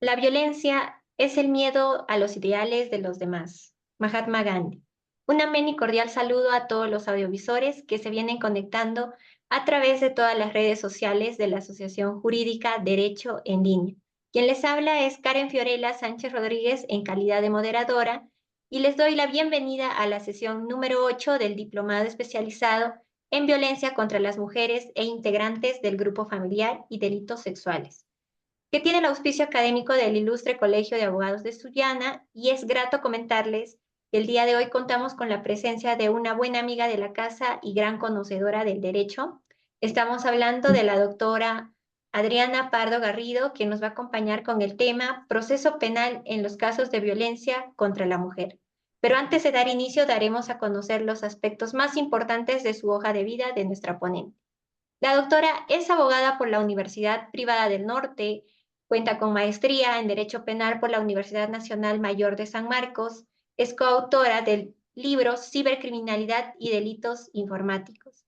La violencia es el miedo a los ideales de los demás. Mahatma Gandhi. Un amén y cordial saludo a todos los audiovisores que se vienen conectando a través de todas las redes sociales de la Asociación Jurídica Derecho en Línea. Quien les habla es Karen Fiorella Sánchez Rodríguez en calidad de moderadora y les doy la bienvenida a la sesión número 8 del Diplomado Especializado en Violencia contra las Mujeres e integrantes del Grupo Familiar y Delitos Sexuales, que tiene el auspicio académico del Ilustre Colegio de Abogados de Sullana, y es grato comentarles que el día de hoy contamos con la presencia de una buena amiga de la casa y gran conocedora del derecho. Estamos hablando de la doctora Adriana Pardo Garrido, que nos va a acompañar con el tema Proceso penal en los casos de violencia contra la mujer. Pero antes de dar inicio, daremos a conocer los aspectos más importantes de su hoja de vida de nuestra ponente. La doctora es abogada por la Universidad Privada del Norte, cuenta con maestría en Derecho Penal por la Universidad Nacional Mayor de San Marcos, es coautora del libro Cibercriminalidad y Delitos Informáticos.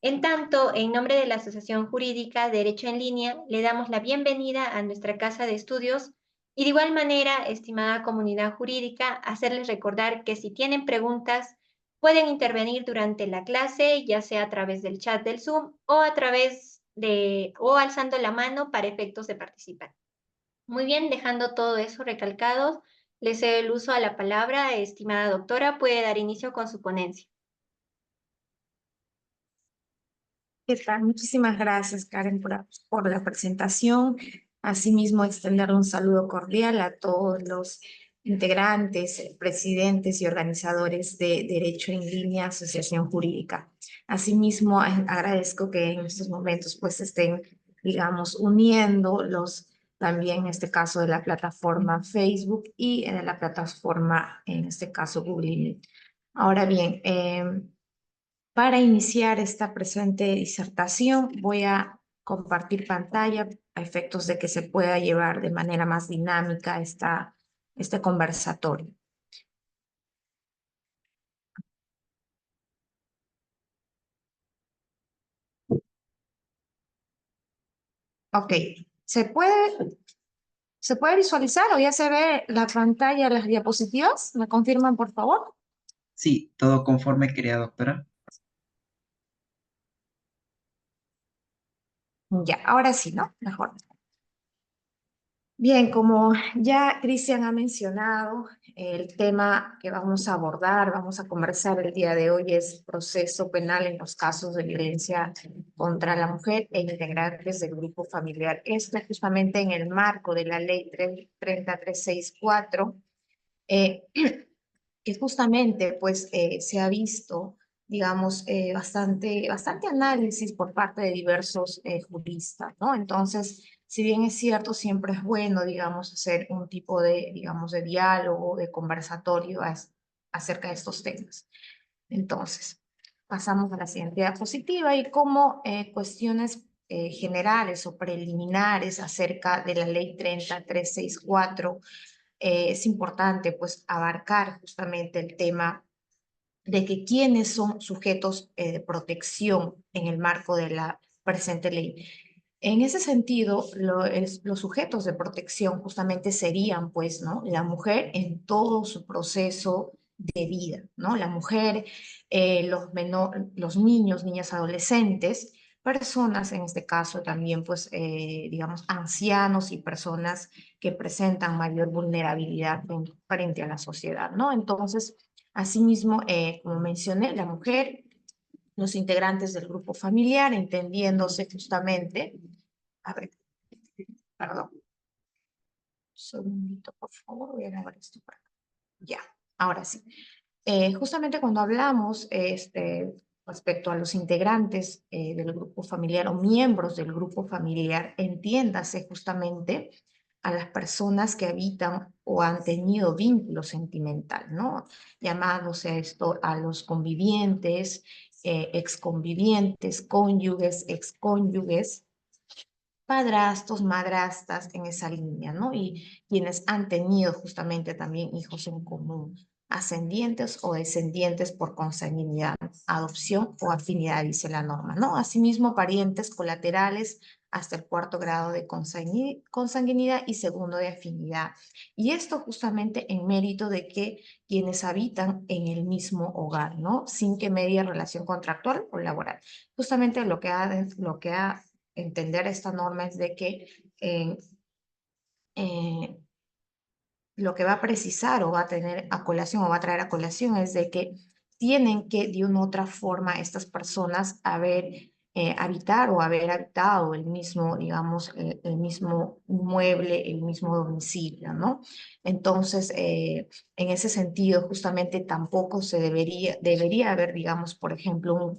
En tanto, en nombre de la Asociación Jurídica Derecho en Línea, le damos la bienvenida a nuestra casa de estudios y de igual manera, estimada comunidad jurídica, hacerles recordar que si tienen preguntas, pueden intervenir durante la clase, ya sea a través del chat del Zoom o a través o alzando la mano para efectos de participar. Muy bien, dejando todo eso recalcado, le cedo el uso a la palabra. Estimada doctora, puede dar inicio con su ponencia. ¿Qué tal? Muchísimas gracias, Karen, por la presentación. Asimismo, extender un saludo cordial a todos los integrantes, presidentes y organizadores de Derecho en Línea, Asociación Jurídica. Asimismo, agradezco que en estos momentos pues estén, digamos, uniendo también en este caso de la plataforma Facebook y de la plataforma, en este caso, Google Meet. Ahora bien, para iniciar esta presente disertación, voy a compartir pantalla a efectos de que se pueda llevar de manera más dinámica este conversatorio. Ok, ¿se puede visualizar o ya se ve la pantalla, las diapositivas? ¿Me confirman, por favor? Sí, todo conforme querida doctora. Ya, ahora sí, ¿no? Mejor. Bien, como ya Cristian ha mencionado, el tema que vamos a abordar, vamos a conversar el día de hoy es proceso penal en los casos de violencia contra la mujer e integrantes del grupo familiar. Esto justamente en el marco de la ley 30364, que justamente pues se ha visto, digamos, bastante análisis por parte de diversos juristas, ¿no? Entonces, si bien es cierto, siempre es bueno, digamos, hacer un tipo de, digamos, de diálogo, de conversatorio acerca de estos temas. Entonces, pasamos a la siguiente diapositiva y como cuestiones generales o preliminares acerca de la ley 30364, es importante pues abarcar justamente el tema de que quiénes son sujetos de protección en el marco de la presente ley. En ese sentido, los sujetos de protección justamente serían, pues, ¿no? La mujer en todo su proceso de vida, ¿no? La mujer, los niños, niñas, adolescentes, personas, en este caso también, pues, digamos, ancianos y personas que presentan mayor vulnerabilidad frente a la sociedad, ¿no? Entonces, asimismo, como mencioné, la mujer, los integrantes del grupo familiar, entendiéndose justamente, a ver, perdón, un segundito, por favor, voy a grabar esto para acá. Ya, ahora sí. Justamente cuando hablamos respecto a los integrantes del grupo familiar o miembros del grupo familiar, entiéndase justamente a las personas que habitan o han tenido vínculo sentimental, ¿no? Llamándose esto a los convivientes, exconvivientes, cónyuges, excónyuges, padrastros, madrastas en esa línea, ¿no? Y quienes han tenido justamente también hijos en común, ascendientes o descendientes por consanguinidad, adopción o afinidad, dice la norma, ¿no? Asimismo, parientes colaterales hasta el 4º grado de consanguinidad y 2º de afinidad. Y esto justamente en mérito de que quienes habitan en el mismo hogar, ¿no? Sin que medie relación contractual o laboral. Justamente lo que ha entender esta norma es de que eh, lo que va a precisar o va a tener a colación o va a traer a colación es de que tienen que de una u otra forma estas personas haber habitar o haber habitado el mismo, digamos, el mismo inmueble, el mismo domicilio, ¿no? Entonces, en ese sentido, justamente tampoco se debería haber, digamos, por ejemplo,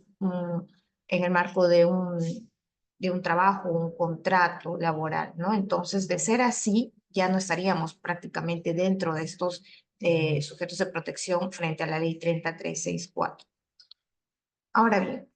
en el marco de un trabajo, un contrato laboral, ¿no? Entonces, de ser así, ya no estaríamos prácticamente dentro de estos sujetos de protección frente a la ley 30364. Ahora bien,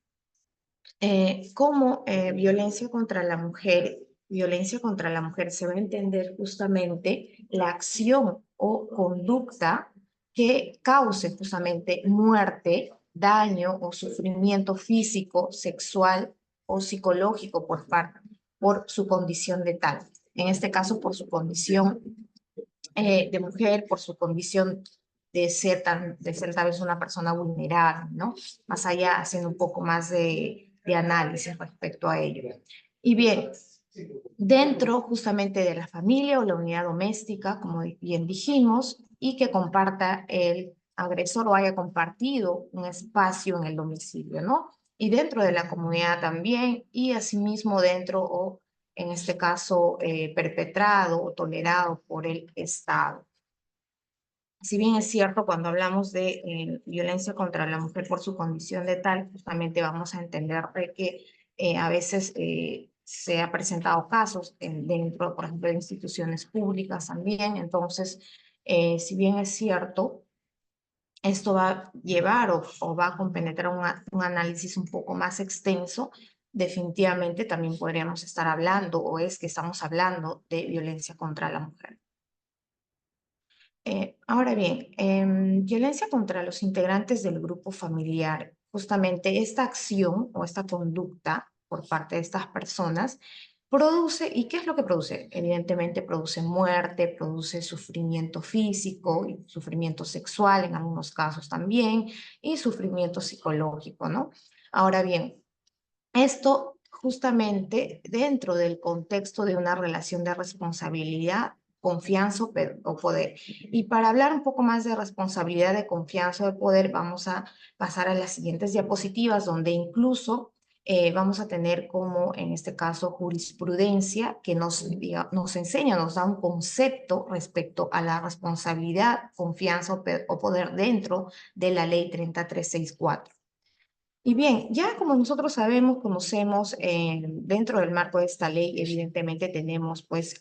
como violencia contra la mujer se va a entender justamente la acción o conducta que cause justamente muerte, daño o sufrimiento físico, sexual o psicológico por su condición de tal. En este caso, por su condición de mujer, por su condición de ser tal vez una persona vulnerable, ¿no? Más allá, haciendo un poco más de análisis respecto a ello. Y bien, dentro justamente de la familia o la unidad doméstica, como bien dijimos, y que comparta el agresor o haya compartido un espacio en el domicilio, ¿no? Y dentro de la comunidad también, y asimismo dentro o en este caso perpetrado o tolerado por el Estado. Si bien es cierto, cuando hablamos de violencia contra la mujer por su condición de tal, justamente vamos a entender de que a veces se ha presentado casos dentro, por ejemplo, de instituciones públicas también. Entonces, si bien es cierto, esto va a llevar o va a compenetrar un análisis un poco más extenso, definitivamente también podríamos estar hablando o es que estamos hablando de violencia contra la mujer. Ahora bien, violencia contra los integrantes del grupo familiar. Justamente esta acción o esta conducta por parte de estas personas produce, ¿y qué es lo que produce? Evidentemente produce muerte, produce sufrimiento físico y sufrimiento sexual en algunos casos también y sufrimiento psicológico, ¿no? Ahora bien, esto justamente dentro del contexto de una relación de responsabilidad, confianza o poder. Y para hablar un poco más de responsabilidad, de confianza o de poder, vamos a pasar a las siguientes diapositivas, donde incluso vamos a tener como, en este caso, jurisprudencia que nos enseña, nos da un concepto respecto a la responsabilidad, confianza o poder dentro de la ley 30364. Y bien, ya como nosotros sabemos, conocemos, dentro del marco de esta ley, evidentemente tenemos pues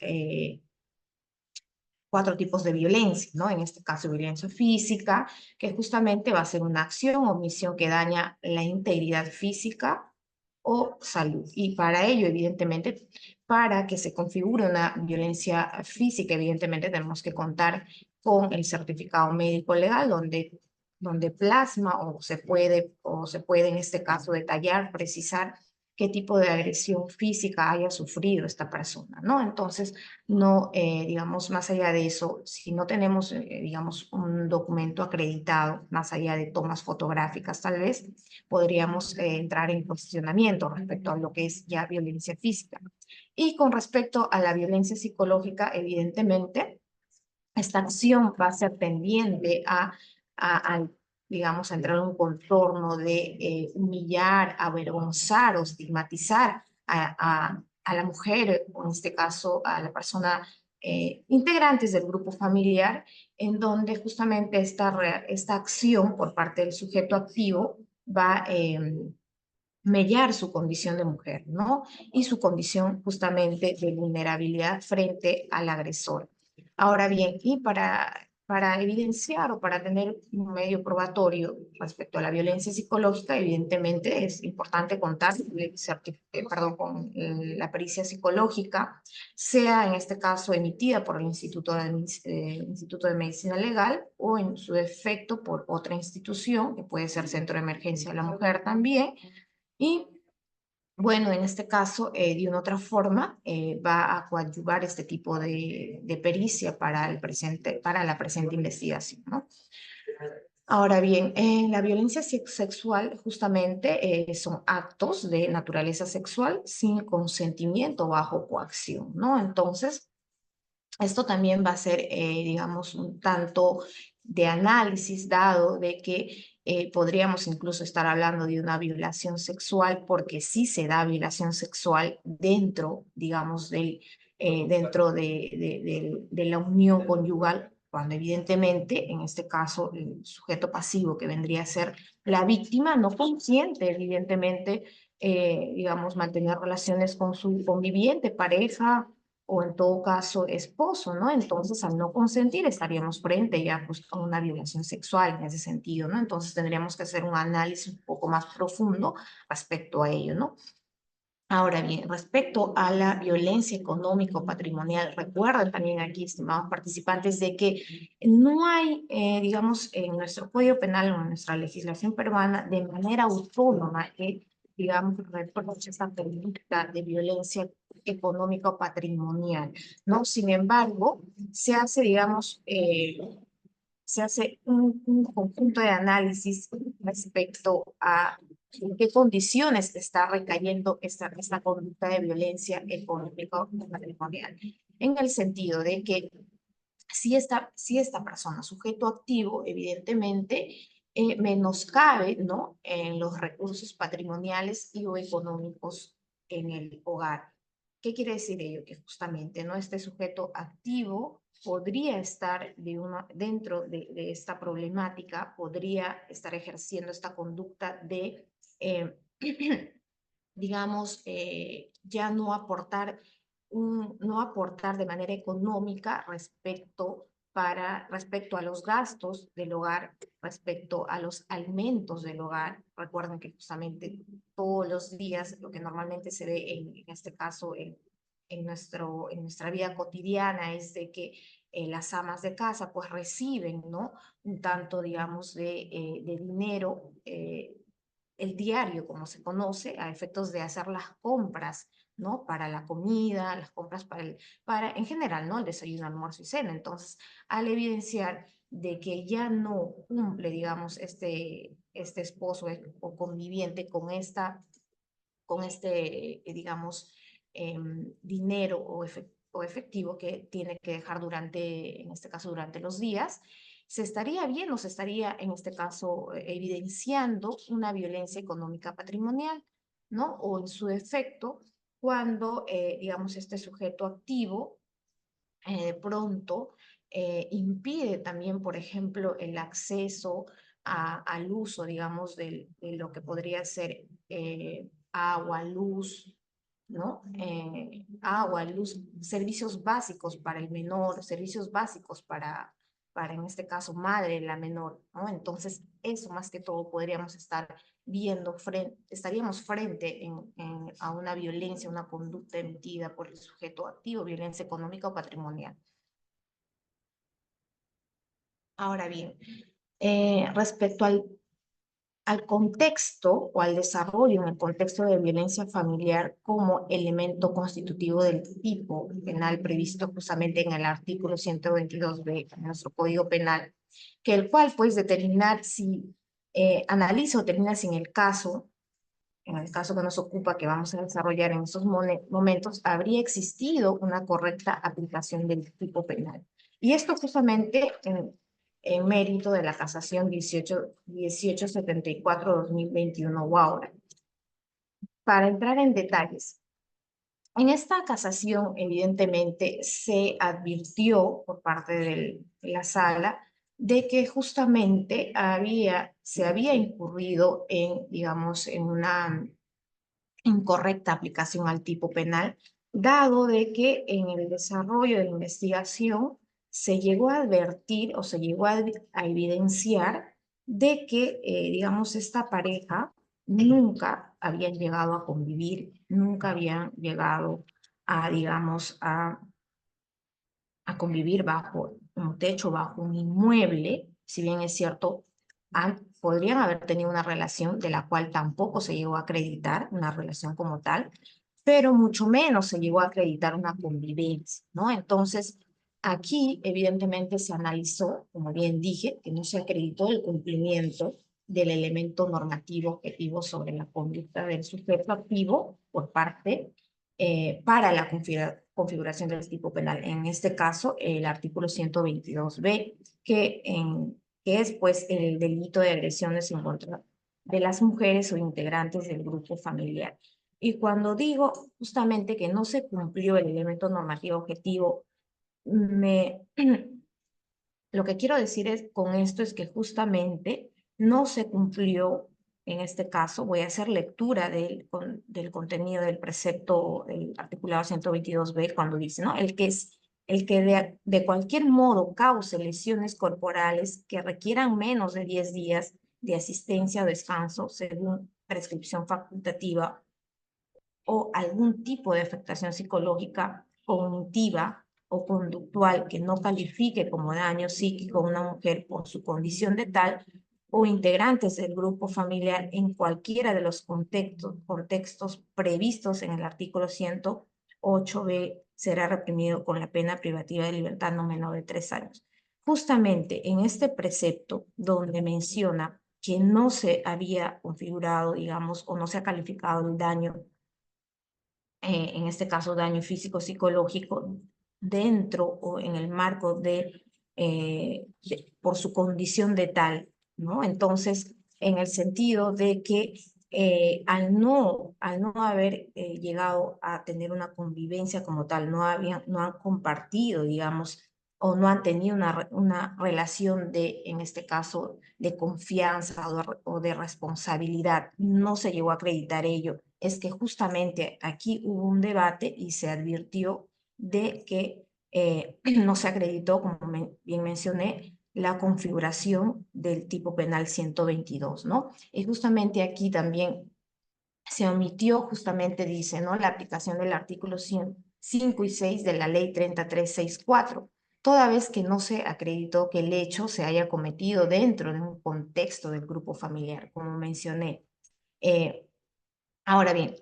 4 tipos de violencia, ¿no? En este caso, violencia física, que justamente va a ser una acción o omisión que daña la integridad física o salud. Y para ello, evidentemente, para que se configure una violencia física, evidentemente tenemos que contar con el certificado médico legal, donde plasma o se puede en este caso detallar, precisar qué tipo de agresión física haya sufrido esta persona, ¿no? Entonces, no, digamos, más allá de eso, si no tenemos, digamos, un documento acreditado, más allá de tomas fotográficas tal vez, podríamos entrar en cuestionamiento respecto a lo que es ya violencia física. Y con respecto a la violencia psicológica, evidentemente, esta acción va a ser tendiente digamos, a entrar en un contorno de humillar, avergonzar o estigmatizar a la mujer, o en este caso a la persona integrantes del grupo familiar, en donde justamente esta acción por parte del sujeto activo va a mellar su condición de mujer, ¿no? Y su condición justamente de vulnerabilidad frente al agresor. Ahora bien, y para evidenciar o para tener un medio probatorio respecto a la violencia psicológica, evidentemente es importante contar con la pericia psicológica, sea en este caso emitida por el Instituto de Medicina Legal o en su defecto por otra institución, que puede ser Centro de Emergencia de la Mujer también, y bueno, en este caso, de una otra forma, va a coadyuvar este tipo de pericia para para la presente investigación, ¿no? Ahora bien, la violencia sexual justamente son actos de naturaleza sexual sin consentimiento bajo coacción, ¿no? Entonces, esto también va a ser, digamos, un tanto de análisis dado de que podríamos incluso estar hablando de una violación sexual porque sí se da violación sexual dentro, digamos, dentro de la unión conyugal, cuando evidentemente, en este caso, el sujeto pasivo que vendría a ser la víctima no consiente, evidentemente, digamos, mantener relaciones con su conviviente, pareja, o en todo caso esposo, ¿no? Entonces, al no consentir, estaríamos frente ya pues, a una violación sexual en ese sentido, ¿no? Entonces, tendríamos que hacer un análisis un poco más profundo respecto a ello, ¿no? Ahora bien, respecto a la violencia económico-patrimonial, recuerden también aquí, estimados participantes, de que no hay, digamos, en nuestro Código Penal o en nuestra legislación peruana, de manera autónoma, que, digamos, reproche esta conducta de violencia económico-patrimonial, ¿no? Sin embargo, se hace, digamos, se hace un conjunto de análisis respecto a en qué condiciones está recayendo esta conducta de violencia económica o patrimonial. En el sentido de que si esta persona, sujeto activo, evidentemente menoscabe, ¿no? En los recursos patrimoniales y o económicos en el hogar. ¿Qué quiere decir ello? Que justamente, ¿no? Este sujeto activo podría estar dentro de esta problemática, podría estar ejerciendo esta conducta de, digamos, ya no aportar de manera económica respecto a los gastos del hogar, respecto a los alimentos del hogar. Recuerden que justamente todos los días lo que normalmente se ve en este caso en nuestra vida cotidiana es de que las amas de casa pues reciben, ¿no? Un tanto, digamos, de dinero, el diario, como se conoce, a efectos de hacer las compras, ¿no? Para la comida, las compras en general, ¿no? El desayuno, almuerzo y cena. Entonces, al evidenciar de que ya no cumple, digamos, este esposo o conviviente con este, digamos, dinero o efectivo que tiene que dejar en este caso, durante los días, se estaría viendo, se estaría, en este caso, evidenciando una violencia económica patrimonial, ¿no? O en su efecto, cuando, digamos, este sujeto activo de pronto impide también, por ejemplo, el acceso al uso, digamos, de lo que podría ser agua, luz, ¿no? Agua, luz, servicios básicos para el menor, servicios básicos en este caso, madre de la menor, ¿no? Entonces, eso más que todo podríamos estar viendo, estaríamos frente a una violencia, una conducta emitida por el sujeto activo, violencia económica o patrimonial. Ahora bien, respecto al contexto o al desarrollo en el contexto de violencia familiar como elemento constitutivo del tipo penal previsto justamente en el artículo 122b de nuestro Código Penal, que el cual pues determinar si analiza o determina si en el caso que nos ocupa, que vamos a desarrollar en estos momentos, habría existido una correcta aplicación del tipo penal. Y esto justamente en mérito de la casación 1874-2021 o ahora. Para entrar en detalles, en esta casación evidentemente se advirtió por parte de la sala de que justamente se había incurrido en, digamos, en una incorrecta aplicación al tipo penal, dado de que en el desarrollo de la investigación se llegó a advertir o se llegó a evidenciar de que, digamos, esta pareja nunca habían llegado a convivir, nunca habían llegado a, digamos, a convivir bajo un techo, bajo un inmueble, si bien es cierto, podrían haber tenido una relación de la cual tampoco se llegó a acreditar una relación como tal, pero mucho menos se llegó a acreditar una convivencia, ¿no? Entonces, aquí evidentemente se analizó, como bien dije, que no se acreditó el cumplimiento del elemento normativo objetivo sobre la conducta del sujeto activo por parte para la configuración del tipo penal. En este caso, el artículo 122b, que es pues el delito de agresiones en contra de las mujeres o integrantes del grupo familiar. Y cuando digo justamente que no se cumplió el elemento normativo objetivo, lo que quiero decir con esto es que justamente no se cumplió, en este caso, voy a hacer lectura del contenido del precepto, el articulado 122b, cuando dice, ¿no? El que de cualquier modo cause lesiones corporales que requieran menos de 10 días de asistencia o descanso según prescripción facultativa o algún tipo de afectación psicológica, cognitiva o conductual que no califique como daño psíquico a una mujer por su condición de tal o integrantes del grupo familiar en cualquiera de los contextos previstos en el artículo 108b será reprimido con la pena privativa de libertad no menor de 3 años. Justamente en este precepto donde menciona que no se había configurado, digamos, o no se ha calificado el daño en este caso daño físico psicológico, dentro o en el marco por su condición de tal, ¿no? Entonces, en el sentido de que al no haber llegado a tener una convivencia como tal, no han compartido, digamos, o no han tenido una relación en este caso, de confianza o de responsabilidad, no se llegó a acreditar ello, es que justamente aquí hubo un debate y se advirtió de que no se acreditó, como bien mencioné, la configuración del tipo penal 122, ¿no? Y justamente aquí también se omitió, justamente dice, ¿no? La aplicación del artículo 5 y 6 de la ley 3364, toda vez que no se acreditó que el hecho se haya cometido dentro de un contexto del grupo familiar, como mencioné. Ahora bien,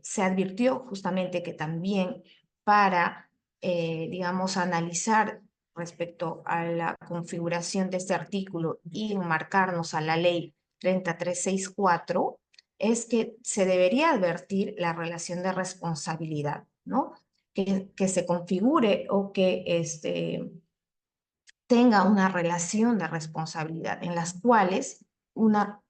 se advirtió justamente que también para, digamos, analizar respecto a la configuración de este artículo y enmarcarnos a la ley 3364, es que se debería advertir la relación de responsabilidad, ¿no? Que se configure o que tenga una relación de responsabilidad en las cuales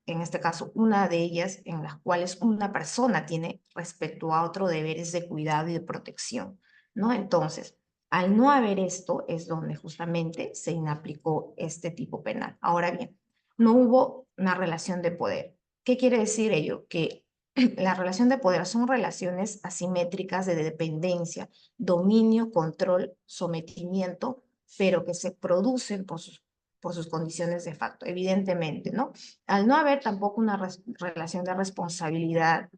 en este caso, una de ellas en las cuales una persona tiene respecto a otro deberes de cuidado y de protección, ¿no? Entonces, al no haber esto es donde justamente se inaplicó este tipo penal. Ahora bien, no hubo una relación de poder. ¿Qué quiere decir ello? Que la relación de poder son relaciones asimétricas de dependencia, dominio, control, sometimiento, pero que se producen por sus condiciones de facto, evidentemente, ¿no? Al no haber tampoco una relación de responsabilidad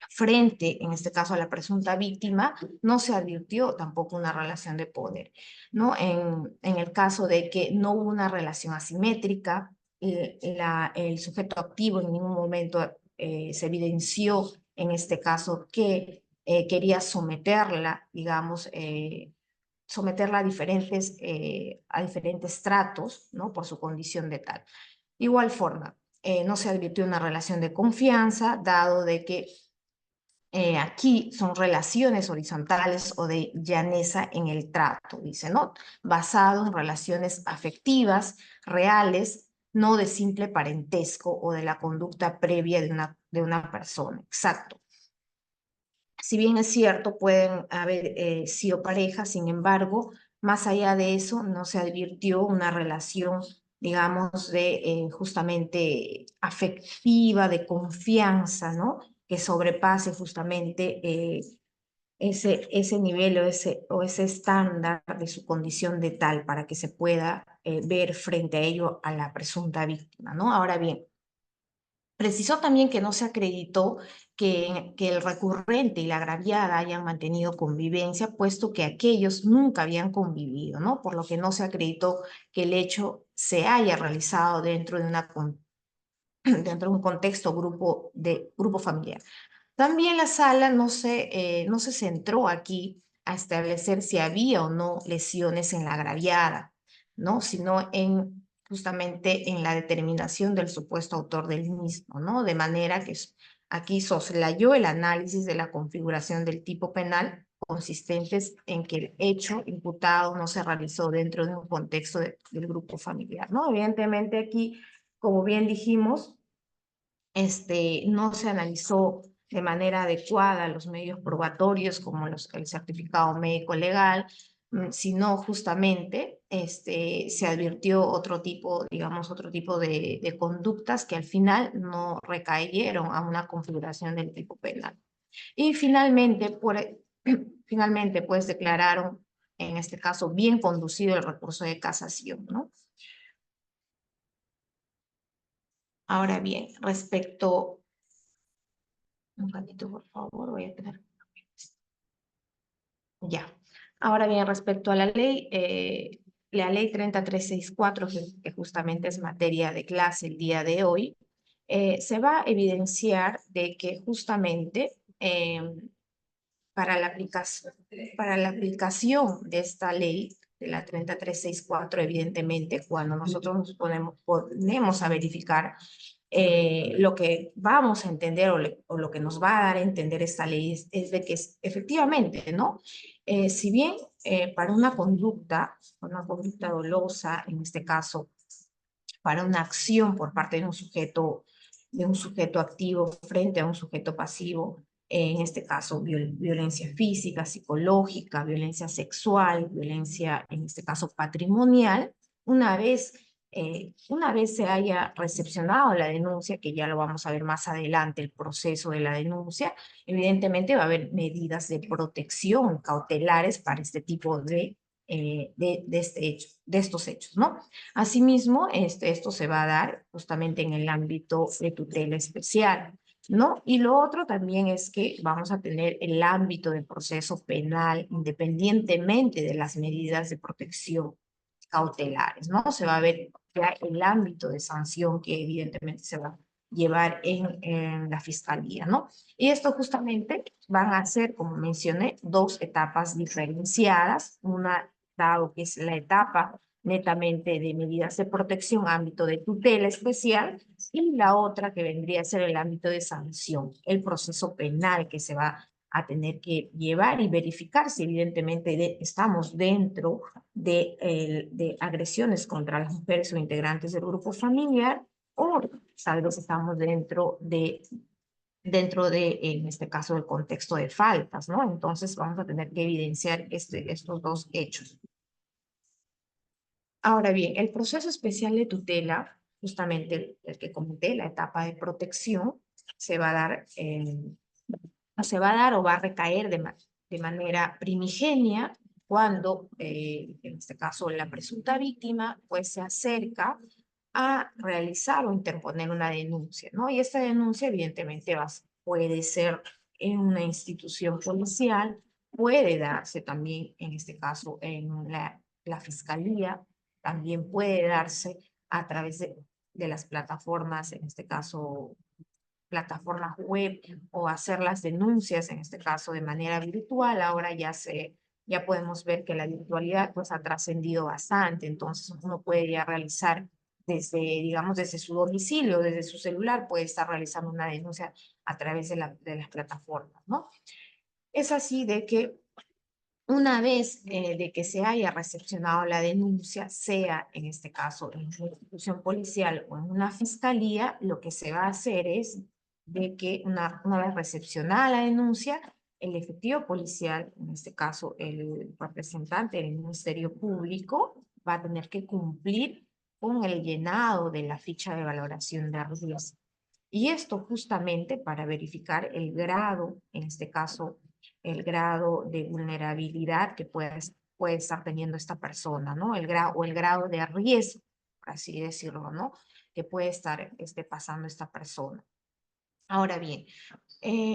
frente, en este caso, a la presunta víctima, no se advirtió tampoco una relación de poder, ¿no? En el caso de que no hubo una relación asimétrica, el sujeto activo en ningún momento se evidenció, en este caso, que quería someterla, digamos, someterla a diferentes tratos, ¿no? Por su condición de tal. De igual forma, no se advirtió una relación de confianza, dado de que aquí son relaciones horizontales o de llaneza en el trato, dice, ¿no? Basado en relaciones afectivas, reales, no de simple parentesco o de la conducta previa de una persona. Exacto. Si bien es cierto, pueden haber sido parejas, sin embargo, más allá de eso, no se advirtió una relación, digamos, de justamente afectiva, de confianza, ¿no? Que sobrepase justamente ese nivel o ese estándar de su condición de tal para que se pueda ver frente a ello a la presunta víctima, ¿no? Ahora bien, Precisó también que no se acreditó que el recurrente y la agraviada hayan mantenido convivencia, puesto que aquellos nunca habían convivido, ¿no? Por lo que no se acreditó que el hecho se haya realizado dentro de dentro de un contexto grupo familiar. También la sala no se centró aquí a establecer si había o no lesiones en la agraviada, ¿no? Sino justamente en la determinación del supuesto autor del mismo, ¿no? De manera que aquí soslayó el análisis de la configuración del tipo penal consistentes en que el hecho imputado no se realizó dentro de un contexto del grupo familiar, ¿no? Evidentemente aquí, como bien dijimos, no se analizó de manera adecuada los medios probatorios como el certificado médico legal, sino justamente se advirtió otro tipo, digamos, otro tipo de conductas que al final no recayeron a una configuración del tipo penal. Y finalmente, finalmente pues declararon, en este caso, bien conducido el recurso de casación, ¿no? Ahora bien, respecto. Un ratito, por favor, voy a tener. Ya. Ahora bien, respecto a la ley 3364, que justamente es materia de clase el día de hoy, se va a evidenciar de que justamente para la aplicación de esta ley, de la 3364, evidentemente, cuando nosotros nos ponemos a verificar lo que vamos a entender o lo que nos va a dar a entender esta ley es de que efectivamente, ¿no? Si bien para una conducta dolosa, en este caso, para una acción por parte de un sujeto activo frente a un sujeto pasivo, en este caso violencia física, psicológica, violencia sexual, violencia, en este caso patrimonial, una vez se haya recepcionado la denuncia, que ya lo vamos a ver más adelante, el proceso de la denuncia, evidentemente va a haber medidas de protección cautelares para este tipo de estos hechos, ¿no? Asimismo, esto se va a dar justamente en el ámbito de tutela especial, ¿no? Y lo otro también es que vamos a tener el ámbito de proceso penal independientemente de las medidas de protección cautelares, ¿no? Se va a ver ya el ámbito de sanción que evidentemente se va a llevar en la fiscalía, ¿no? Y esto justamente van a ser, como mencioné, dos etapas diferenciadas, una dado que es la etapa netamente de medidas de protección, ámbito de tutela especial, y la otra que vendría a ser el ámbito de sanción, el proceso penal que se va a tener que llevar y verificar si evidentemente estamos dentro de agresiones contra las mujeres o integrantes del grupo familiar, o tal vez estamos dentro de, en este caso, el contexto de faltas, ¿no? Entonces vamos a tener que evidenciar estos dos hechos. Ahora bien, el proceso especial de tutela, justamente el que comenté, la etapa de protección, se va a dar, o va a recaer de manera primigenia cuando, en este caso, la presunta víctima, pues se acerca a realizar o interponer una denuncia, ¿no? Y esta denuncia, evidentemente, puede ser en una institución policial, puede darse también, en este caso, en la fiscalía, también puede darse a través de las plataformas, en este caso, plataformas web, o hacer las denuncias, en este caso, de manera virtual. Ahora ya podemos ver que la virtualidad pues ha trascendido bastante, entonces uno puede ya realizar desde, digamos, desde su domicilio, desde su celular, puede estar realizando una denuncia a través de las plataformas, ¿no? Es así de que una vez de que se haya recepcionado la denuncia, sea en este caso en una institución policial o en una fiscalía, lo que se va a hacer es de que una vez recepcionada la denuncia, el efectivo policial, en este caso el representante del Ministerio Público, va a tener que cumplir con el llenado de la ficha de valoración de riesgo. Y esto justamente para verificar el grado, en este caso, el grado de vulnerabilidad que puede estar teniendo esta persona, ¿no? El grado de riesgo, por así decirlo, ¿no? Que puede estar pasando esta persona. Ahora bien,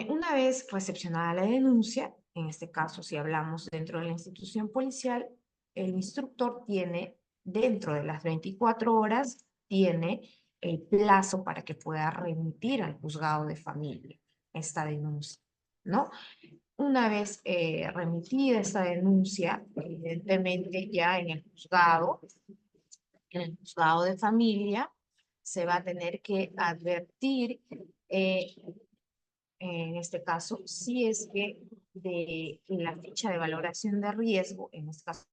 una vez recepcionada la denuncia, en este caso si hablamos dentro de la institución policial, el instructor tiene, dentro de las 24 horas, tiene el plazo para que pueda remitir al juzgado de familia esta denuncia, ¿no? Una vez remitida esta denuncia, evidentemente ya en el juzgado de familia, se va a tener que advertir eh, en este caso, si es que de la ficha de valoración de riesgo, en este caso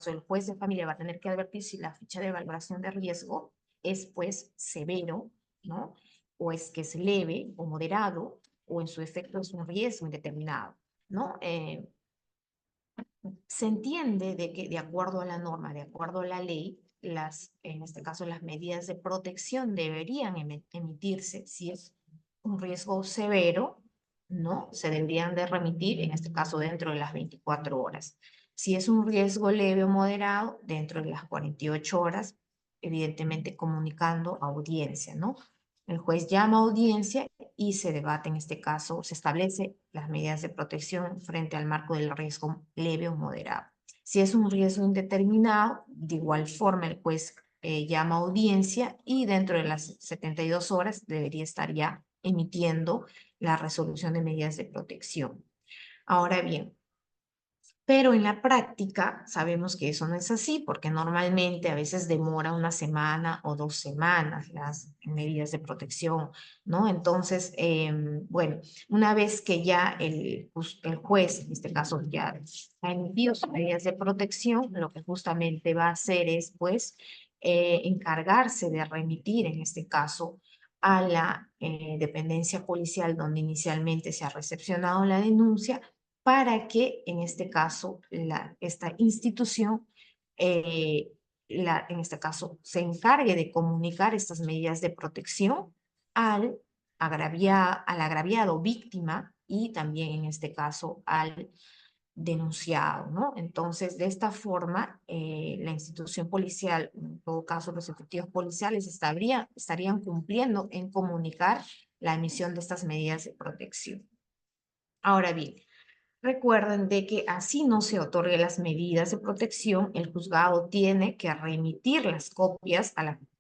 el juez de familia va a tener que advertir si la ficha de valoración de riesgo es pues severo, ¿no? O es que es leve o moderado, o en su efecto es un riesgo indeterminado, ¿no? Se entiende de que de acuerdo a la norma, de acuerdo a la ley, en este caso las medidas de protección deberían emitirse si es un riesgo severo, ¿no? Se deberían de remitir, en este caso dentro de las 24 horas. Si es un riesgo leve o moderado, dentro de las 48 horas, evidentemente comunicando a audiencia, ¿no? El juez llama a audiencia y se debate, en este caso, se establece las medidas de protección frente al marco del riesgo leve o moderado. Si es un riesgo indeterminado, de igual forma el juez llama a audiencia y dentro de las 72 horas debería estar ya emitiendo la resolución de medidas de protección. Ahora bien, pero en la práctica sabemos que eso no es así porque normalmente a veces demora una semana o 2 semanas las medidas de protección, ¿no? Entonces, bueno, una vez que ya el juez, en este caso ya ha emitido sus medidas de protección, lo que justamente va a hacer es pues encargarse de remitir en este caso a la dependencia policial donde inicialmente se ha recepcionado la denuncia para que en este caso esta institución, en este caso, se encargue de comunicar estas medidas de protección al agraviado víctima y también en este caso al denunciado, ¿no? Entonces, de esta forma, la institución policial, en todo caso los efectivos policiales, estarían cumpliendo en comunicar la emisión de estas medidas de protección. Ahora bien, recuerden de que así no se otorguen las medidas de protección, el juzgado tiene que remitir las copias,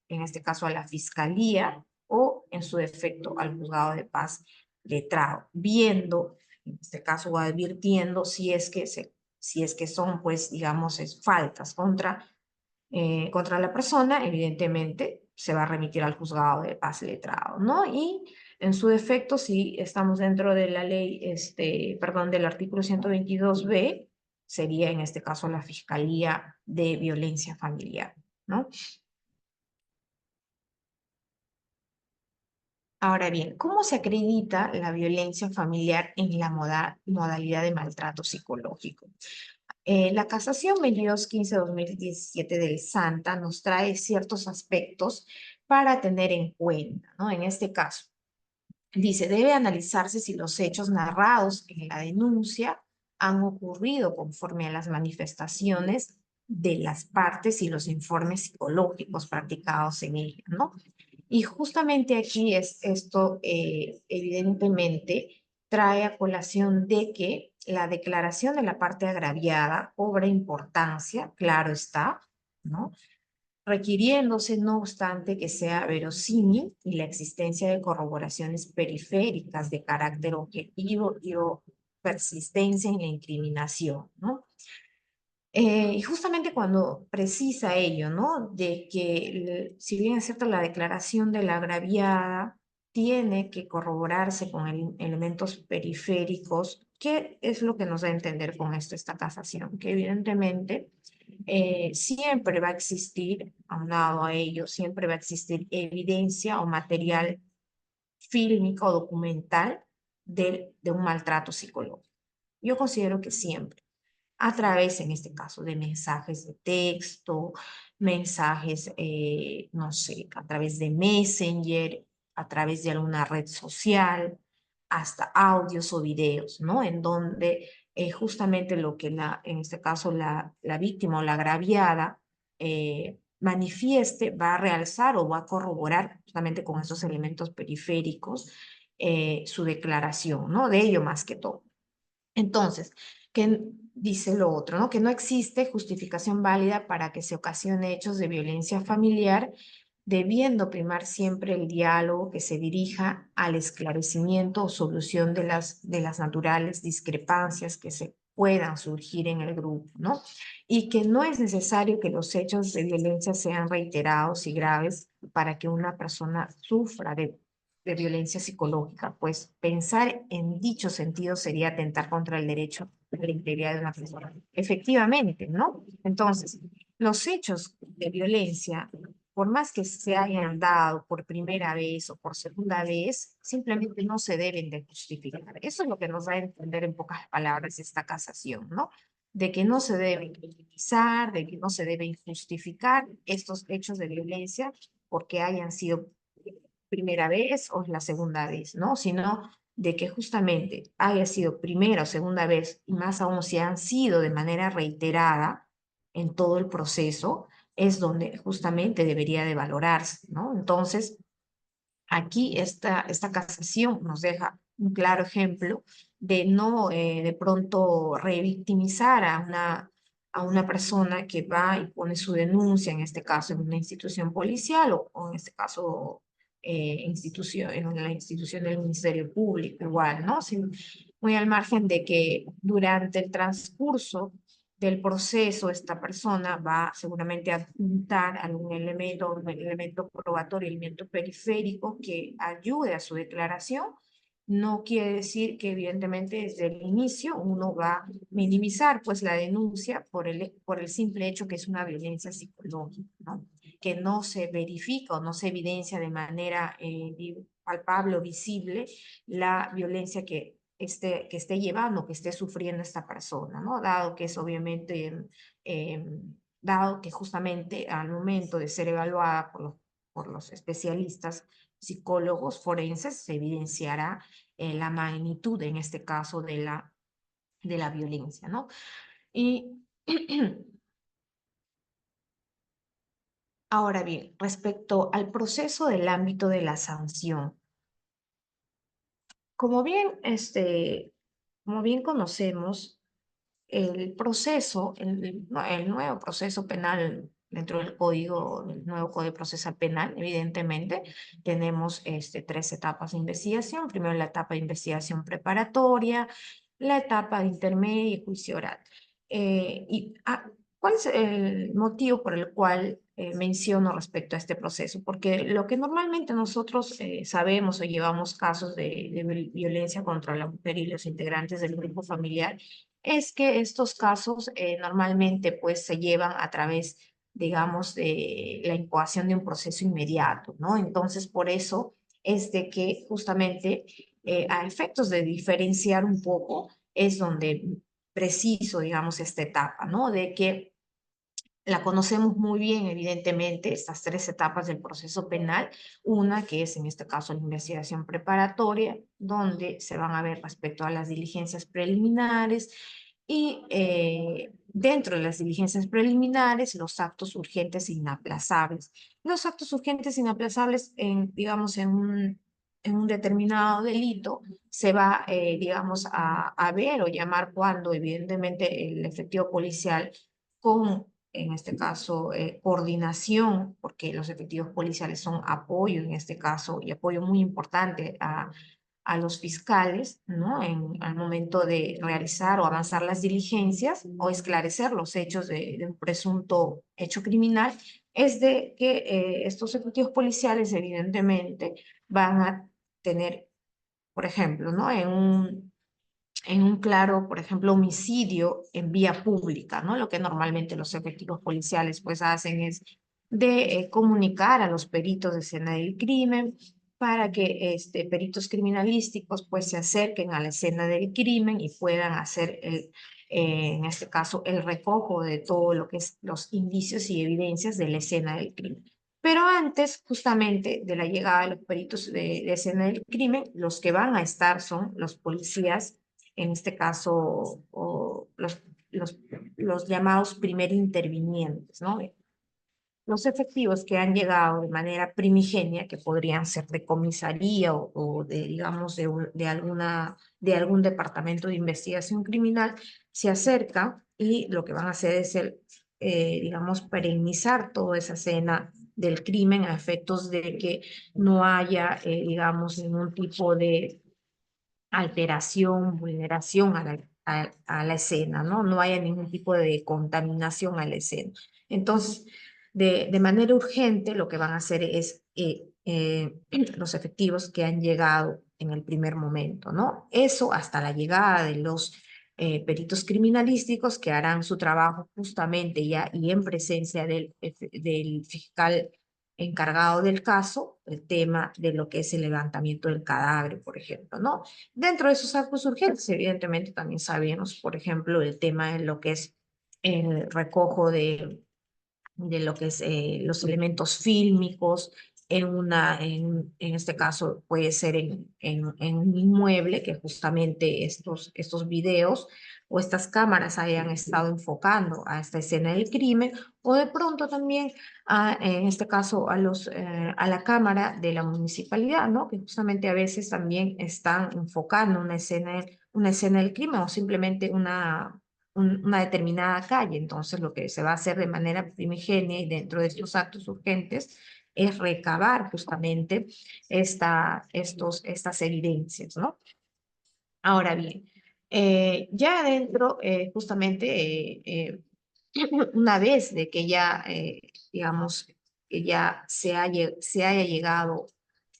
en este caso a la fiscalía o en su defecto al juzgado de paz letrado, viendo, en este caso o advirtiendo si es que son, pues, digamos, faltas contra la persona, evidentemente se va a remitir al juzgado de paz letrado, ¿no? Y en su defecto, si estamos dentro de la ley, perdón, del artículo 122b, sería en este caso la Fiscalía de Violencia Familiar, ¿no? Ahora bien, ¿cómo se acredita la violencia familiar en la modalidad de maltrato psicológico? La casación 2215-2017 del Santa nos trae ciertos aspectos para tener en cuenta, ¿no? En este caso, dice, debe analizarse si los hechos narrados en la denuncia han ocurrido conforme a las manifestaciones de las partes y los informes psicológicos practicados en ella, ¿no? Y justamente aquí es esto, evidentemente, trae a colación de que la declaración de la parte agraviada cobra importancia, claro está, ¿no? Requiriéndose, no obstante, que sea verosímil y la existencia de corroboraciones periféricas de carácter objetivo y o persistencia en la incriminación, ¿no? Y justamente cuando precisa ello, ¿no? De que si bien es cierto la declaración de la agraviada tiene que corroborarse con elementos periféricos, ¿qué es lo que nos da a entender con esto esta casación? Que evidentemente siempre va a existir, aunado a ello, siempre va a existir evidencia o material fílmico o documental de un maltrato psicológico. Yo considero que siempre a través, en este caso, de mensajes de texto, mensajes, no sé, a través de Messenger, a través de alguna red social, hasta audios o videos, ¿no? En donde justamente lo que en este caso la víctima o la agraviada manifieste va a realzar o va a corroborar justamente con esos elementos periféricos su declaración, ¿no? De ello más que todo. Entonces, que dice lo otro, ¿no? Que no existe justificación válida para que se ocasione hechos de violencia familiar, debiendo primar siempre el diálogo que se dirija al esclarecimiento o solución de las naturales discrepancias que se puedan surgir en el grupo, ¿no? Y que no es necesario que los hechos de violencia sean reiterados y graves para que una persona sufra de violencia psicológica, pues pensar en dicho sentido sería atentar contra el derecho a la integridad de una persona. Efectivamente, ¿no? Entonces, los hechos de violencia, por más que se hayan dado por primera vez o por segunda vez, simplemente no se deben de justificar. Eso es lo que nos va a entender en pocas palabras esta casación, ¿no? De que no se deben minimizar, de que no se deben justificar estos hechos de violencia porque hayan sido primera vez o es la segunda vez, ¿no? Sino de que justamente haya sido primera o segunda vez, y más aún si han sido de manera reiterada en todo el proceso, es donde justamente debería de valorarse, ¿no? Entonces, aquí esta casación nos deja un claro ejemplo de no de pronto revictimizar a una persona que va y pone su denuncia, en este caso en una institución policial o en este caso en la institución del Ministerio Público, igual, ¿no? Muy al margen de que durante el transcurso del proceso, esta persona va seguramente a apuntar algún elemento, un elemento probatorio, elemento periférico que ayude a su declaración. No quiere decir que evidentemente desde el inicio uno va a minimizar pues la denuncia por el simple hecho que es una violencia psicológica, ¿no? Que no se verifica o no se evidencia de manera palpable o visible la violencia que esté llevando, que esté sufriendo esta persona, ¿no? Dado que es obviamente, dado que justamente al momento de ser evaluada por los especialistas psicólogos forenses se evidenciará la magnitud, en este caso, de la violencia, ¿no? Y ahora bien, respecto al proceso del ámbito de la sanción, como bien, como bien conocemos, el proceso, el nuevo proceso penal dentro del nuevo Código Procesal Penal, evidentemente, tenemos tres etapas de investigación. Primero la etapa de investigación preparatoria, la etapa de intermedia y juicio oral. ¿Cuál es el motivo por el cual menciono respecto a este proceso? Porque lo que normalmente nosotros sabemos o llevamos casos de violencia contra la mujer y los integrantes del grupo familiar es que estos casos normalmente pues se llevan a través, digamos, de la incoación de un proceso inmediato, ¿no? Entonces, por eso es de que justamente a efectos de diferenciar un poco es donde preciso, digamos, esta etapa, ¿no? De que la conocemos muy bien, evidentemente, estas tres etapas del proceso penal. Una que es, en este caso, la investigación preparatoria, donde se van a ver respecto a las diligencias preliminares y dentro de las diligencias preliminares, los actos urgentes e inaplazables. Los actos urgentes e inaplazables, digamos, en un determinado delito, se va, digamos, a ver o llamar cuando, evidentemente, el efectivo policial con en este caso, coordinación, porque los efectivos policiales son apoyo en este caso y apoyo muy importante a los fiscales, ¿no? Al momento de realizar o avanzar las diligencias o esclarecer los hechos de un presunto hecho criminal, es de que estos efectivos policiales evidentemente van a tener, por ejemplo, ¿no? En un claro, por ejemplo, homicidio en vía pública, ¿no? Lo que normalmente los efectivos policiales pues hacen es de comunicar a los peritos de escena del crimen para que peritos criminalísticos pues se acerquen a la escena del crimen y puedan hacer en este caso el recojo de todo lo que es los indicios y evidencias de la escena del crimen. Pero antes, justamente, de la llegada de los peritos de escena del crimen, los que van a estar son los policías en este caso, o los llamados primer intervinientes, ¿no? los efectivos que han llegado de manera primigenia, que podrían ser de comisaría o de, digamos, de algún departamento de investigación criminal, se acercan y lo que van a hacer es, digamos, perennizar toda esa escena del crimen a efectos de que no haya, digamos, ningún tipo de alteración, vulneración a la escena, ¿no? No haya ningún tipo de contaminación a la escena. Entonces, de manera urgente, lo que van a hacer es los efectivos que han llegado en el primer momento, ¿no? Eso hasta la llegada de los peritos criminalísticos que harán su trabajo justamente ya y en presencia del fiscal encargado del caso, el tema de lo que es el levantamiento del cadáver, por ejemplo, ¿no? Dentro de esos actos urgentes, evidentemente, también sabemos, por ejemplo, el tema de lo que es el recojo de lo que es los elementos fílmicos en este caso puede ser en un inmueble que justamente estos videos o estas cámaras hayan estado enfocando a esta escena del crimen, o de pronto también en este caso a la cámara de la municipalidad, ¿no? Que justamente a veces también están enfocando una escena del crimen o simplemente una determinada calle. Entonces, lo que se va a hacer de manera primigenia y dentro de estos actos urgentes es recabar justamente estas evidencias, ¿no? Ahora bien, ya adentro, justamente, una vez de que ya, digamos, que ya se haya llegado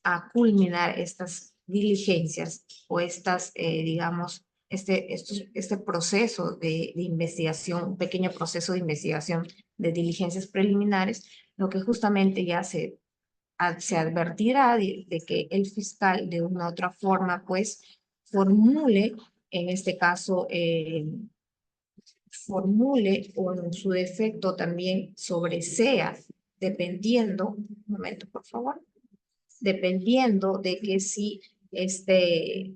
a culminar estas diligencias o estas, digamos, este proceso de investigación, un pequeño proceso de investigación de diligencias preliminares, lo que justamente ya se advertirá de que el fiscal de una u otra forma, pues, formule, en este caso, formule o en su defecto también sobresea, dependiendo, un momento por favor, dependiendo de que si este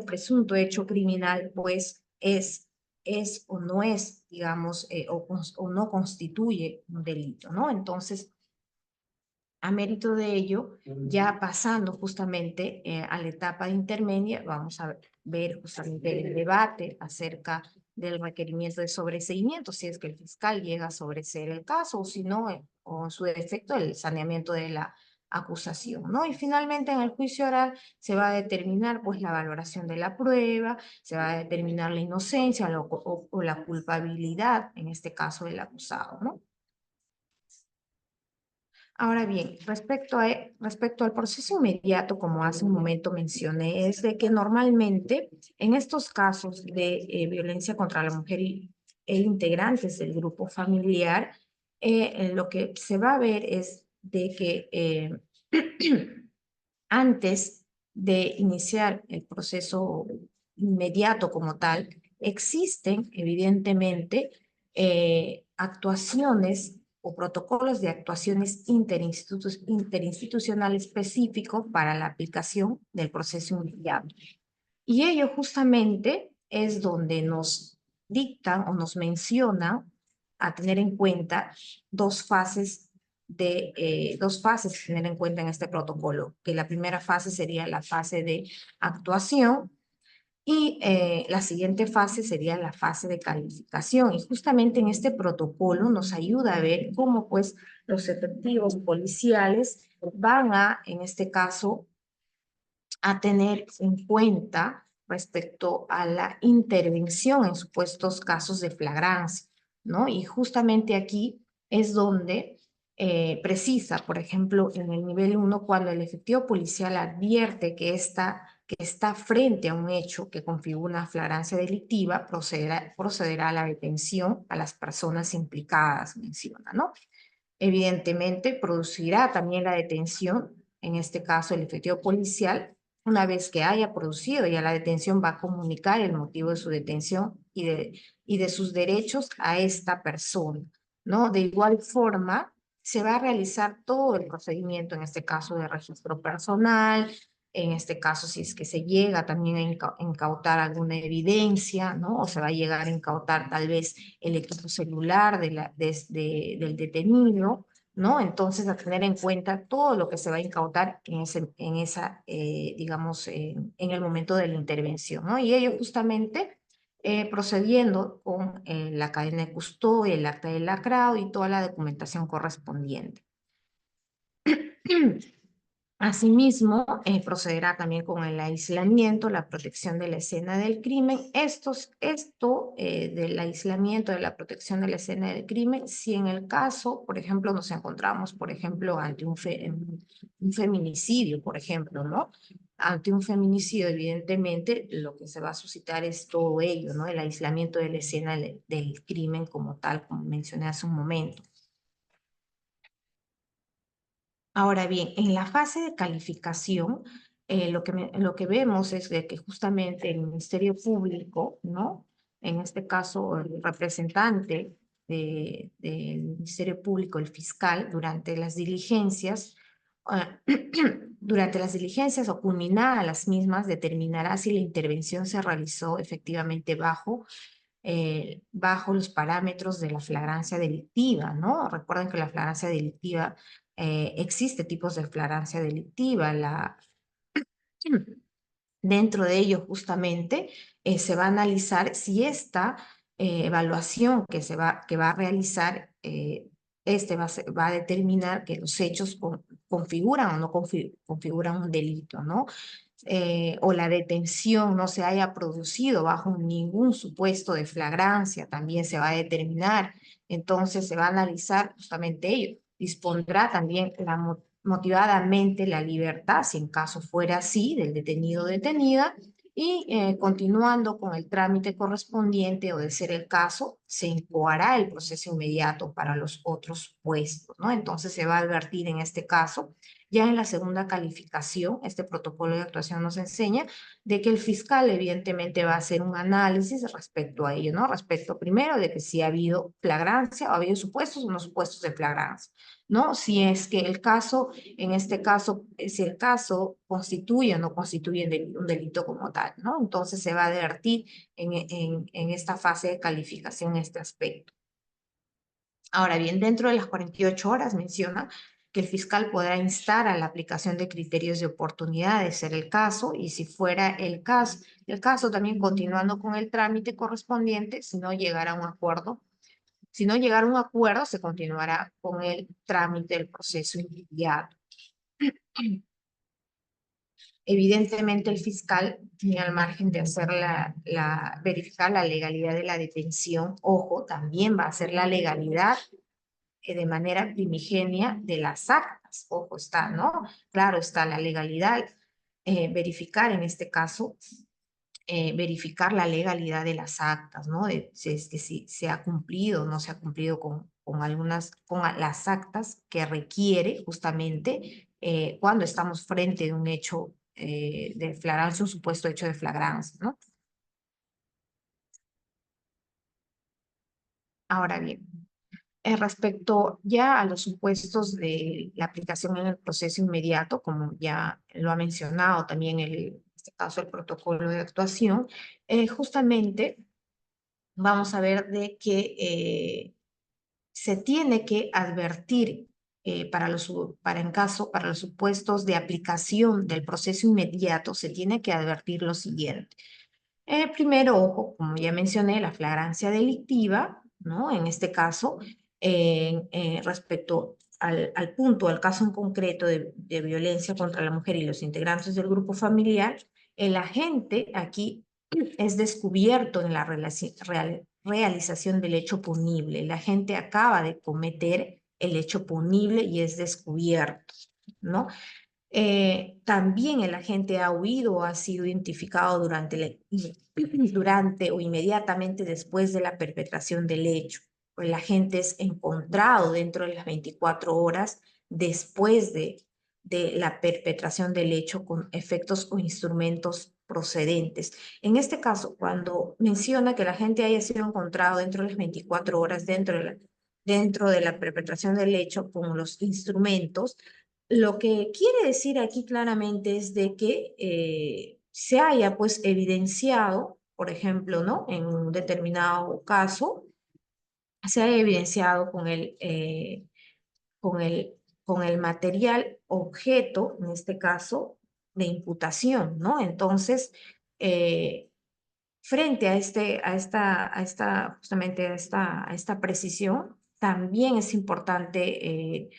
presunto hecho criminal pues es o no es, digamos, o no constituye un delito, ¿no? Entonces, a mérito de ello, ya pasando justamente a la etapa intermedia, vamos a ver justamente el debate acerca del requerimiento de sobreseimiento, si es que el fiscal llega a sobreseer el caso, o si no, o en su defecto, el saneamiento de la acusación, ¿no? Y finalmente en el juicio oral se va a determinar pues la valoración de la prueba, se va a determinar la inocencia o la culpabilidad, en este caso del acusado, ¿no? Ahora bien, respecto al proceso inmediato, como hace un momento mencioné, es de que normalmente en estos casos de violencia contra la mujer e integrantes del grupo familiar, lo que se va a ver es de que antes de iniciar el proceso inmediato como tal, existen evidentemente actuaciones o protocolos de actuaciones interinstitucional específicos para la aplicación del proceso inmediato. Y ello justamente es donde nos dictan o nos menciona a tener en cuenta dos fases a tener en cuenta en este protocolo, que la primera fase sería la fase de actuación y la siguiente fase sería la fase de calificación. Y justamente en este protocolo nos ayuda a ver cómo pues los efectivos policiales van a, en este caso, a tener en cuenta respecto a la intervención en supuestos casos de flagrancia, ¿no? Y justamente aquí es donde precisa, por ejemplo, en el nivel 1, cuando el efectivo policial advierte que está frente a un hecho que configura una flagrancia delictiva, procederá a la detención a las personas implicadas, menciona, ¿no? Evidentemente, producirá también la detención, en este caso el efectivo policial, una vez que haya producido ya la detención, va a comunicar el motivo de su detención y de sus derechos a esta persona, ¿no? De igual forma, se va a realizar todo el procedimiento, en este caso de registro personal, en este caso, si es que se llega también a incautar alguna evidencia, ¿no? O se va a llegar a incautar tal vez el equipo celular del detenido, ¿no? Entonces, a tener en cuenta todo lo que se va a incautar digamos, en el momento de la intervención, ¿no? Y ello justamente procediendo con la cadena de custodia, el acta de lacrado y toda la documentación correspondiente. Asimismo, procederá también con el aislamiento, la protección de la escena del crimen. Esto del aislamiento, de la protección de la escena del crimen, si en el caso, por ejemplo, nos encontramos, por ejemplo, ante un feminicidio, por ejemplo, ¿no? Ante un feminicidio, evidentemente, lo que se va a suscitar es todo ello, ¿no? El aislamiento de la escena del crimen como tal, como mencioné hace un momento. Ahora bien, en la fase de calificación, lo que vemos es de que justamente el Ministerio Público, ¿no? En este caso, el representante del Ministerio Público, el fiscal, durante las diligencias o culminadas las mismas, determinará si la intervención se realizó efectivamente bajo los parámetros de la flagrancia delictiva, ¿no? Recuerden que la flagrancia delictiva, existe tipos de flagrancia delictiva, dentro de ello justamente se va a analizar si esta evaluación que va a realizar, va a determinar que los hechos configuran o no configuran un delito, ¿no? O la detención no se haya producido bajo ningún supuesto de flagrancia, también se va a determinar. Entonces se va a analizar justamente ello. Dispondrá también motivadamente la libertad, si en caso fuera así, del detenido o detenida, y continuando con el trámite correspondiente o de ser el caso, se incoará el proceso inmediato para los otros puestos, ¿no? Entonces se va a advertir en este caso. Ya en la segunda calificación, este protocolo de actuación nos enseña de que el fiscal evidentemente va a hacer un análisis respecto a ello, ¿no? Respecto primero de que si ha habido flagrancia o ha habido supuestos o no supuestos de flagrancia, ¿no? Si es que el caso, en este caso, si el caso constituye o no constituye un delito como tal, ¿no? Entonces se va a advertir en esta fase de calificación este aspecto. Ahora bien, dentro de las 48 horas menciona que el fiscal podrá instar a la aplicación de criterios de oportunidad de ser el caso, y si fuera el caso también continuando con el trámite correspondiente, si no llegara a un acuerdo. Si no llegara a un acuerdo, se continuará con el trámite del proceso inmediato. Evidentemente, el fiscal tiene al margen de hacer verificar la legalidad de la detención. Ojo, también va a hacer la legalidad de manera primigenia de las actas. Ojo, está, ¿no? Claro, está la legalidad. Verificar en este caso, verificar la legalidad de las actas, ¿no? Si es que si se ha cumplido o no se ha cumplido con las actas que requiere justamente cuando estamos frente a un hecho de flagrancia, un supuesto hecho de flagrancia, ¿no? Ahora bien, respecto ya a los supuestos de la aplicación en el proceso inmediato, como ya lo ha mencionado también en este caso el protocolo de actuación, justamente vamos a ver de que se tiene que advertir para los supuestos de aplicación del proceso inmediato, se tiene que advertir lo siguiente. Primero, ojo, como ya mencioné, la flagrancia delictiva, ¿no? En este caso, respecto al punto, al caso en concreto de violencia contra la mujer y los integrantes del grupo familiar, el agente aquí es descubierto en la realización del hecho punible. El agente acaba de cometer el hecho punible y es descubierto, ¿no? También el agente ha huido o ha sido identificado durante o inmediatamente después de la perpetración del hecho. El agente es encontrado dentro de las 24 horas después de la perpetración del hecho con efectos o instrumentos procedentes. En este caso, cuando menciona que el agente haya sido encontrado dentro de las 24 horas dentro de la perpetración del hecho con los instrumentos, Lo que quiere decir aquí claramente es de que se haya pues evidenciado, por ejemplo, ¿no? En un determinado caso, se haya evidenciado con el, con el material objeto, en este caso, de imputación, ¿no? Entonces, frente a justamente a esta precisión, también es importante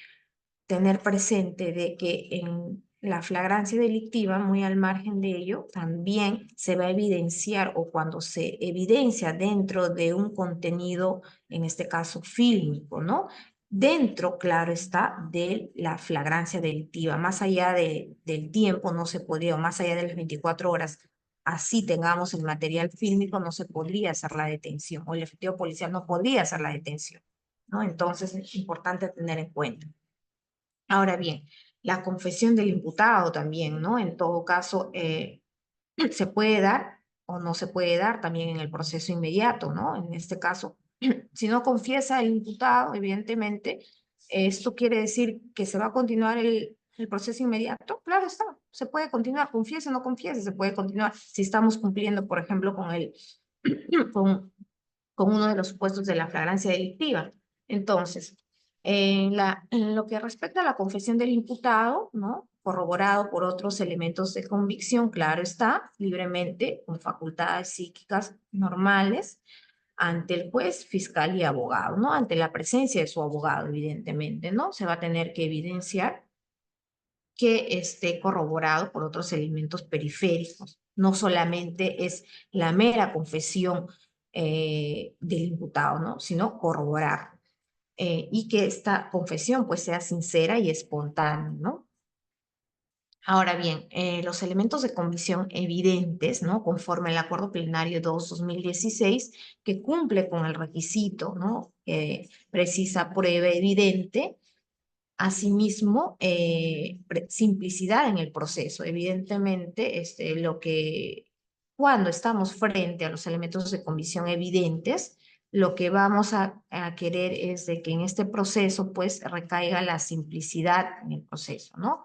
tener presente de que en la flagrancia delictiva, muy al margen de ello, también se va a evidenciar o cuando se evidencia dentro de un contenido, en este caso fílmico, ¿no? Dentro, claro está, de la flagrancia delictiva, más allá del tiempo no se podría, o más allá de las 24 horas, así tengamos el material fílmico, no se podría hacer la detención, o el efectivo policial no podría hacer la detención, ¿no? Entonces es importante tener en cuenta. Ahora bien, la confesión del imputado también, ¿no? En todo caso, se puede dar o no se puede dar también en el proceso inmediato, ¿no? En este caso, si no confiesa el imputado, evidentemente, esto quiere decir que se va a continuar el proceso inmediato. Claro está, se puede continuar, confiese o no confiese, se puede continuar si estamos cumpliendo, por ejemplo, con, con uno de los supuestos de la flagrancia delictiva. Entonces, en lo que respecta a la confesión del imputado, ¿no? Corroborado por otros elementos de convicción, claro está, libremente, con facultades psíquicas normales, ante el juez, fiscal y abogado, ¿no? Ante la presencia de su abogado, evidentemente, ¿no? Se va a tener que evidenciar que esté corroborado por otros elementos periféricos. No solamente es la mera confesión del imputado, ¿no? Sino corroborar. Y que esta confesión pues sea sincera y espontánea, ¿no? Ahora bien, los elementos de convicción evidentes, ¿no? Conforme el Acuerdo Plenario 2/2016, que cumple con el requisito, ¿no? Precisa prueba evidente. Asimismo, simplicidad en el proceso. Evidentemente, cuando estamos frente a los elementos de convicción evidentes, lo que vamos a querer es de que en este proceso, pues, recaiga la simplicidad en el proceso, ¿no?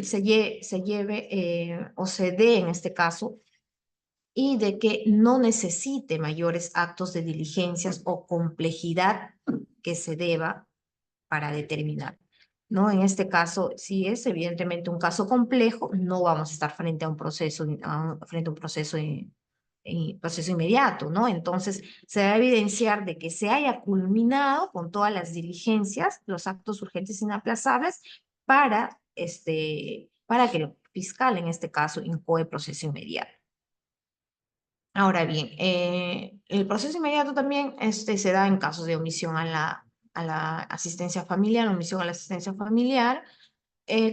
Se lleve o se dé, en este caso, y de que no necesite mayores actos de diligencias o complejidad que se deba para determinar, ¿no? En este caso, si es evidentemente un caso complejo, no vamos a estar frente a un proceso, frente a un proceso inmediato, ¿no? Entonces, se va a evidenciar de que se haya culminado con todas las diligencias, los actos urgentes inaplazables para que el fiscal, en este caso, incoe proceso inmediato. Ahora bien, el proceso inmediato también se da en casos de omisión a la asistencia familiar, omisión a la asistencia familiar,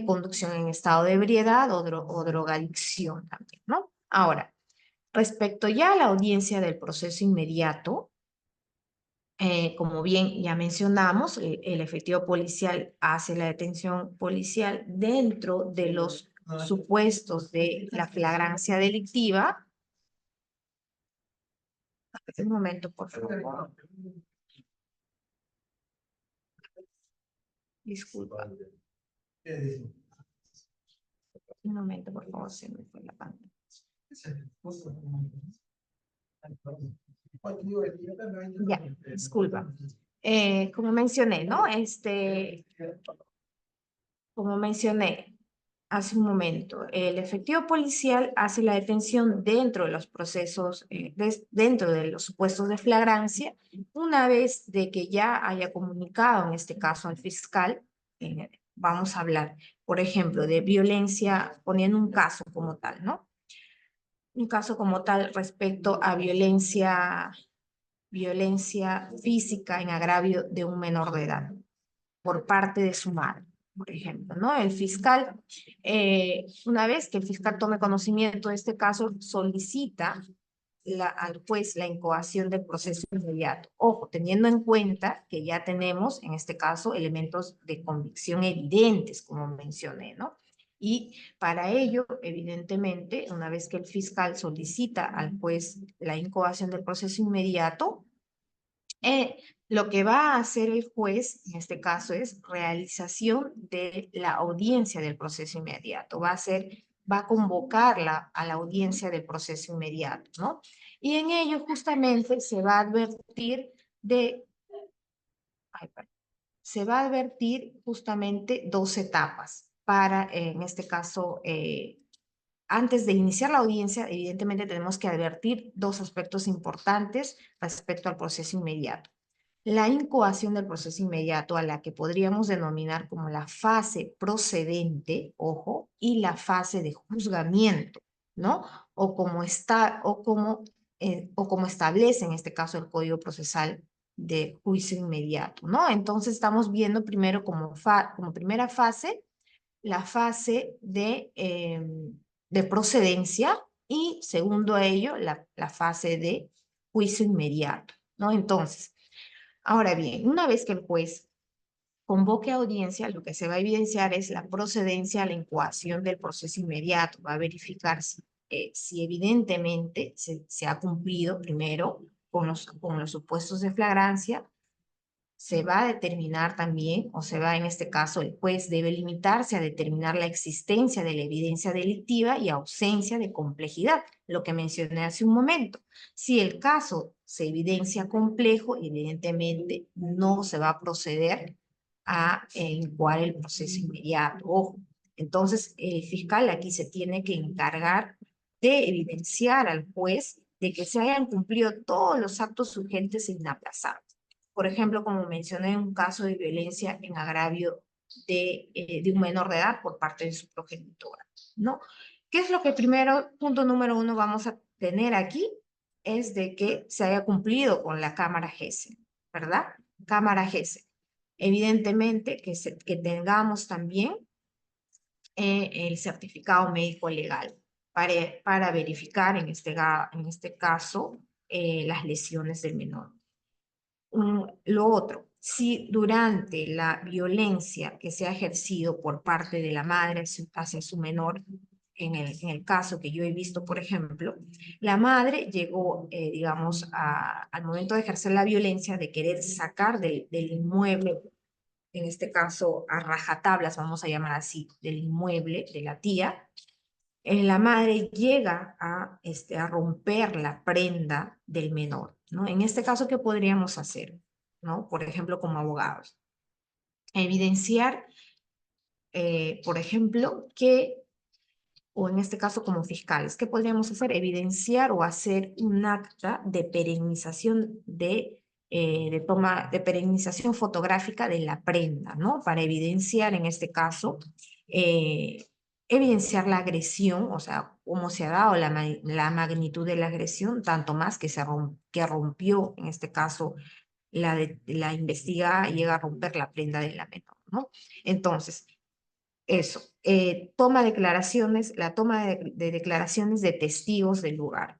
conducción en estado de ebriedad o drogadicción también, ¿no? Ahora, respecto ya a la audiencia del proceso inmediato, como bien ya mencionamos, el efectivo policial hace la detención policial dentro de los supuestos de la flagrancia delictiva. Un momento, por favor. Disculpa. Un momento, por favor, se me fue la pantalla. Ya, disculpa. Como mencioné, ¿no? Como mencioné hace un momento, el efectivo policial hace la detención dentro de los procesos, dentro de los supuestos de flagrancia, una vez de que ya haya comunicado, en este caso al fiscal, vamos a hablar, por ejemplo, de violencia, poniendo un caso como tal, ¿no? Un caso como tal respecto a violencia física en agravio de un menor de edad por parte de su madre, por ejemplo, ¿no? El fiscal, una vez que el fiscal tome conocimiento de este caso, solicita al juez la incoación del proceso inmediato. Ojo, teniendo en cuenta que ya tenemos, en este caso, elementos de convicción evidentes, como mencioné, ¿no? Y para ello, evidentemente, una vez que el fiscal solicita al juez la incoación del proceso inmediato, Lo que va a hacer el juez, en este caso, es realización de la audiencia del proceso inmediato. Va a convocarla a la audiencia del proceso inmediato, ¿no? Y en ello justamente se va a advertir de, ay, perdón, se va a advertir justamente dos etapas para, en este caso, antes de iniciar la audiencia, evidentemente tenemos que advertir dos aspectos importantes respecto al proceso inmediato. La incoación del proceso inmediato, a la que podríamos denominar como la fase procedente, ojo, y la fase de juzgamiento, ¿no? O como establece en este caso el Código Procesal de Juicio Inmediato, ¿no? Entonces estamos viendo primero como primera fase la fase de procedencia y segundo a ello la fase de juicio inmediato, ¿no? Entonces, ahora bien, una vez que el juez convoque a audiencia, lo que se va a evidenciar es la procedencia, la incoación del proceso inmediato, va a verificar si evidentemente se ha cumplido primero con los supuestos de flagrancia. Se va a determinar también, o se va en este caso, el juez debe limitarse a determinar la existencia de la evidencia delictiva y ausencia de complejidad, lo que mencioné hace un momento. Si el caso se evidencia complejo, evidentemente no se va a proceder a incoar el proceso inmediato. Ojo. Entonces, el fiscal aquí se tiene que encargar de evidenciar al juez de que se hayan cumplido todos los actos urgentes e inaplazables. Por ejemplo, como mencioné, un caso de violencia en agravio de un menor de edad por parte de su progenitora, ¿no? ¿Qué es lo que primero, punto número uno, vamos a tener aquí? Es de que se haya cumplido con la Cámara GESE, ¿verdad? Cámara GESE. Evidentemente que tengamos también el certificado médico legal para verificar en este caso las lesiones del menor. Lo otro, si durante la violencia que se ha ejercido por parte de la madre hacia su menor, en el caso que yo he visto, por ejemplo, la madre llegó, digamos, al momento de ejercer la violencia, de querer sacar del inmueble, en este caso a rajatablas, vamos a llamar así, del inmueble de la tía. La madre llega a romper la prenda del menor, ¿no? En este caso, ¿qué podríamos hacer? ¿No? Por ejemplo, como abogados. Evidenciar, por ejemplo, o en este caso como fiscales, ¿qué podríamos hacer? Evidenciar o hacer un acta de perenización de perenización fotográfica de la prenda, ¿no? Para evidenciar, en este caso, evidenciar la agresión, o sea, cómo se ha dado la magnitud de la agresión, tanto más que rompió, en este caso, la investigada llega a romper la prenda de la menor, ¿no? Entonces, eso, toma declaraciones, la toma de declaraciones de testigos del lugar,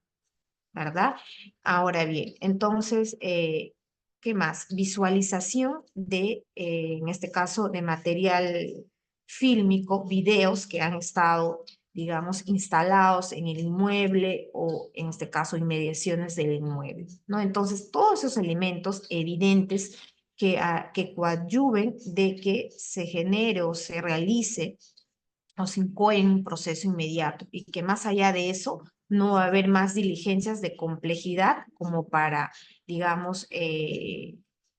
¿verdad? Ahora bien, entonces, ¿qué más? Visualización en este caso, de material fílmico, videos que han estado, digamos, instalados en el inmueble o, en este caso, inmediaciones del inmueble, ¿no? Entonces, todos esos elementos evidentes que coadyuven de que se genere o se realice o se incoe en un proceso inmediato y que más allá de eso no va a haber más diligencias de complejidad como para, digamos,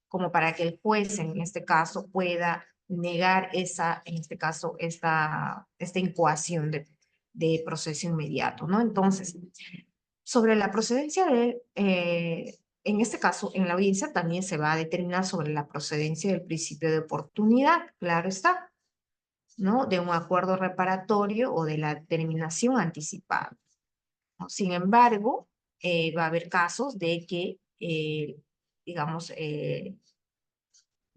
como para que el juez en este caso pueda negar en este caso, esta incoación de proceso inmediato, ¿no? Entonces, sobre la procedencia en este caso, en la audiencia también se va a determinar sobre la procedencia del principio de oportunidad, claro está, ¿no? De un acuerdo reparatorio o de la terminación anticipada, ¿no? Sin embargo, va a haber casos de que, digamos,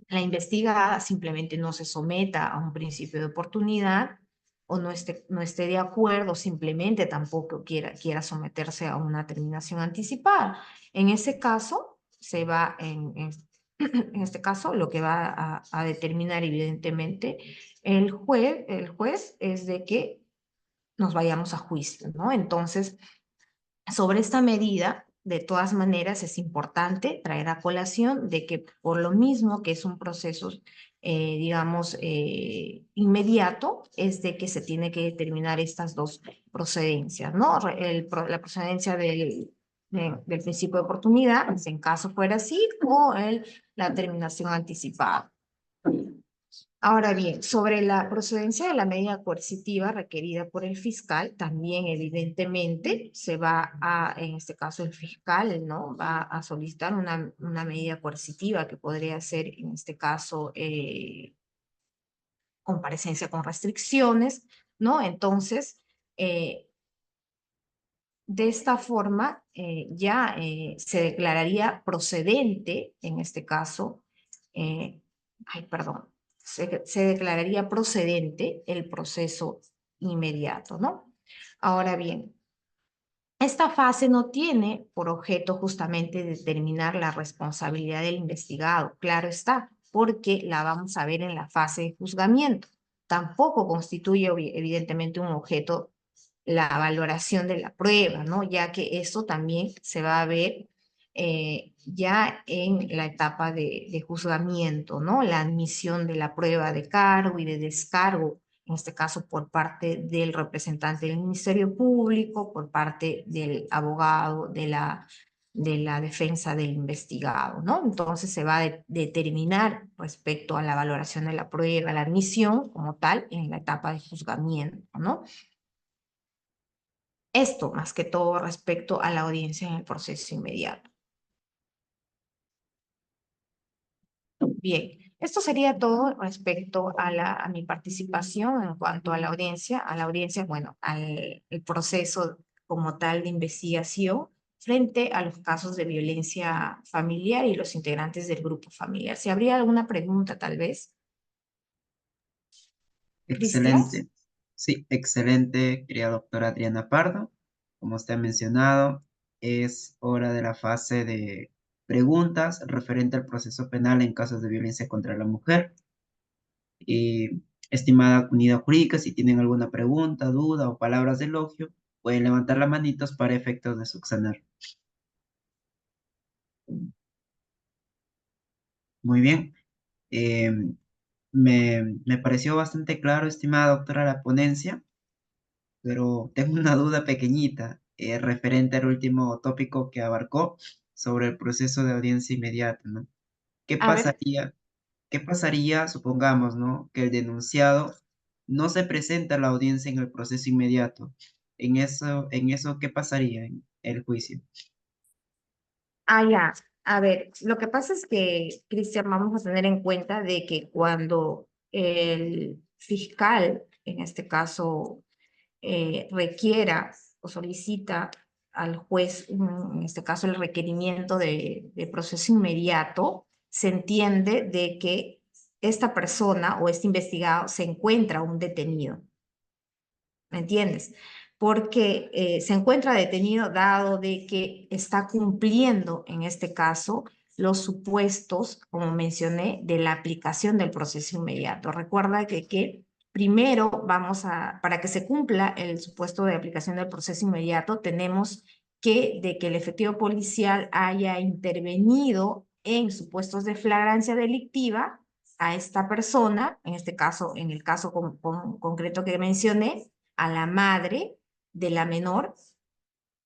la investigada simplemente no se someta a un principio de oportunidad o no esté de acuerdo, simplemente tampoco quiera someterse a una terminación anticipada. En ese caso, en este caso, lo que va a determinar evidentemente el juez es de que nos vayamos a juicio, ¿no? Entonces, sobre esta medida, de todas maneras es importante traer a colación de que por lo mismo que es un proceso, digamos, inmediato, es de que se tiene que determinar estas dos procedencias, ¿no? La procedencia del principio de oportunidad, en caso fuera así, o la terminación anticipada. Ahora bien, sobre la procedencia de la medida coercitiva requerida por el fiscal, también evidentemente se va a, en este caso el fiscal, ¿no? Va a solicitar una medida coercitiva que podría ser, en este caso, comparecencia con restricciones, ¿no? Entonces, de esta forma, ya se declararía procedente, en este caso, perdón, se declararía procedente el proceso inmediato, ¿no? Ahora bien, esta fase no tiene por objeto justamente determinar la responsabilidad del investigado, claro está, porque la vamos a ver en la fase de juzgamiento. Tampoco constituye evidentemente un objeto la valoración de la prueba, ¿no? Ya que eso también se va a ver ya en la etapa de juzgamiento, ¿no? La admisión de la prueba de cargo y de descargo, en este caso por parte del representante del Ministerio Público, por parte del abogado de la defensa del investigado, ¿no? Entonces se va a determinar respecto a la valoración de la prueba, la admisión como tal en la etapa de juzgamiento, ¿no? Esto más que todo respecto a la audiencia en el proceso inmediato. Bien, esto sería todo respecto a mi participación en cuanto a la audiencia, bueno, al el proceso como tal de investigación frente a los casos de violencia familiar y los integrantes del grupo familiar. Si habría alguna pregunta, tal vez. Cristian. Excelente. Sí, excelente, querida doctora Adriana Pardo. Como usted ha mencionado, es hora de la fase de preguntas referente al proceso penal en casos de violencia contra la mujer. Y, estimada comunidad jurídica, si tienen alguna pregunta, duda o palabras de elogio, pueden levantar las manitos para efectos de subsanar. Muy bien. Eh, me pareció bastante claro, estimada doctora, la ponencia, pero tengo una duda pequeñita referente al último tópico que abarcó sobre el proceso de audiencia inmediata, ¿no? ¿Qué A ver, pasaría, qué pasaría, supongamos, ¿no? Que el denunciado no se presenta a la audiencia en el proceso inmediato. En eso, ¿qué pasaría en el juicio? ya. A ver, lo que pasa es que, Cristian, vamos a tener en cuenta de que cuando el fiscal, en este caso, requiera o solicita al juez, en este caso, el requerimiento de proceso inmediato, se entiende de que esta persona o este investigado se encuentra un detenido. ¿Me entiendes? Porque se encuentra detenido dado de que está cumpliendo, en este caso, los supuestos, como mencioné, de la aplicación del proceso inmediato. Recuerda que primero para que se cumpla el supuesto de aplicación del proceso inmediato, tenemos de que el efectivo policial haya intervenido en supuestos de flagrancia delictiva a esta persona, en este caso, en el caso concreto que mencioné, a la madre de la menor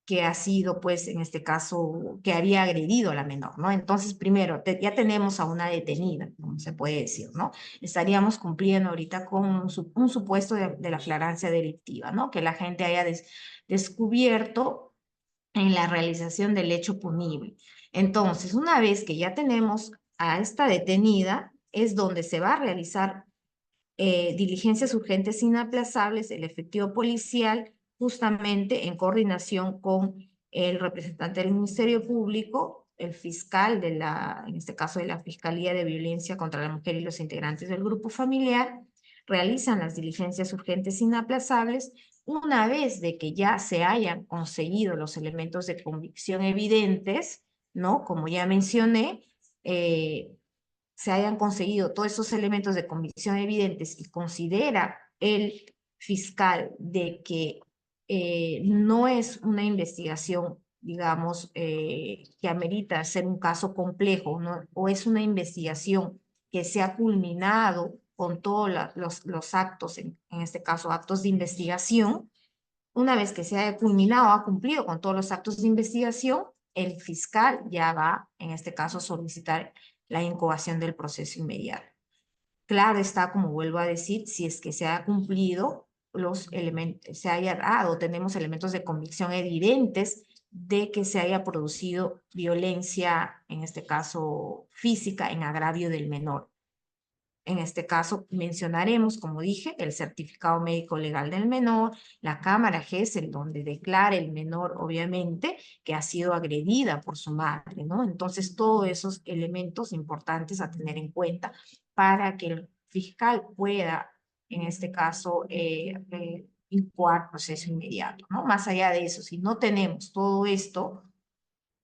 que ha sido, pues, en este caso, que había agredido a la menor, ¿no? Entonces, primero, ya tenemos a una detenida, como se puede decir, ¿no? Estaríamos cumpliendo ahorita con un supuesto de la flagrancia delictiva, ¿no? Que la gente haya descubierto en la realización del hecho punible. Entonces, una vez que ya tenemos a esta detenida, es donde se va a realizar diligencias urgentes inaplazables, el efectivo policial, justamente en coordinación con el representante del Ministerio Público, el fiscal en este caso de la Fiscalía de Violencia contra la Mujer y los integrantes del grupo familiar, realizan las diligencias urgentes inaplazables una vez de que ya se hayan conseguido los elementos de convicción evidentes, ¿no? Como ya mencioné, se hayan conseguido todos esos elementos de convicción evidentes y considera el fiscal de que no es una investigación digamos, que amerita ser un caso complejo, ¿no? O es una investigación que se ha culminado con todos los actos, en este caso actos de investigación. Una vez que se ha culminado, ha cumplido con todos los actos de investigación, el fiscal ya va, en este caso, a solicitar la incoación del proceso inmediato. Claro está, como vuelvo a decir, si es que se ha cumplido los elementos, se haya dado, tenemos elementos de convicción evidentes de que se haya producido violencia, en este caso física, en agravio del menor. En este caso mencionaremos, como dije, el certificado médico legal del menor, la cámara GESEL, donde declara el menor, obviamente, que ha sido agredida por su madre, ¿no? Entonces, todos esos elementos importantes a tener en cuenta para que el fiscal pueda, en este caso, incoar proceso inmediato, ¿no? Más allá de eso, si no tenemos todo esto,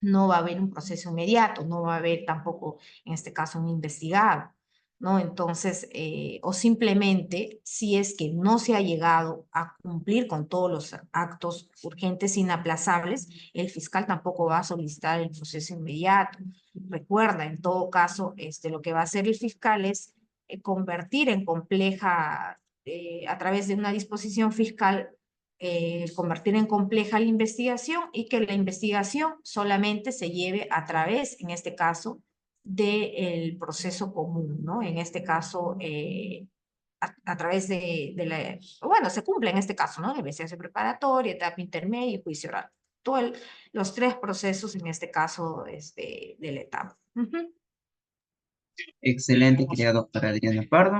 no va a haber un proceso inmediato, no va a haber tampoco, en este caso, un investigado, ¿no? Entonces, o simplemente, si es que no se ha llegado a cumplir con todos los actos urgentes inaplazables, el fiscal tampoco va a solicitar el proceso inmediato. Recuerda, en todo caso, lo que va a hacer el fiscal es convertir en compleja, a través de una disposición fiscal, convertir en compleja la investigación y que la investigación solamente se lleve a través, en este caso, del proceso común, ¿no? En este caso, a través bueno, se cumple en este caso, ¿no? Investigación preparatoria, etapa intermedia y juicio oral. Todos los tres procesos, en este caso, de la etapa. Excelente, querida doctora Adriana Pardo.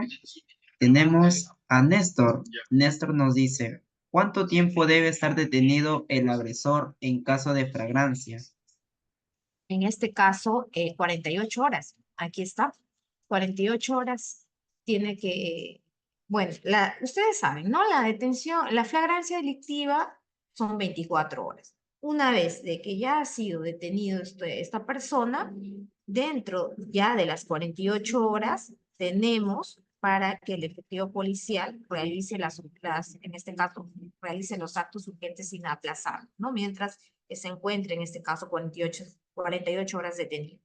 Tenemos a Néstor. Néstor nos dice, ¿cuánto tiempo debe estar detenido el agresor en caso de flagrancia? En este caso, 48 horas. Aquí está. 48 horas tiene que, bueno, ustedes saben, ¿no? La detención, la flagrancia delictiva son 24 horas. Una vez de que ya ha sido detenido esta persona, dentro ya de las 48 horas, tenemos para que el efectivo policial realice en este caso, realice los actos urgentes inaplazables, ¿no? Mientras que se encuentre, en este caso, 48 horas detenido.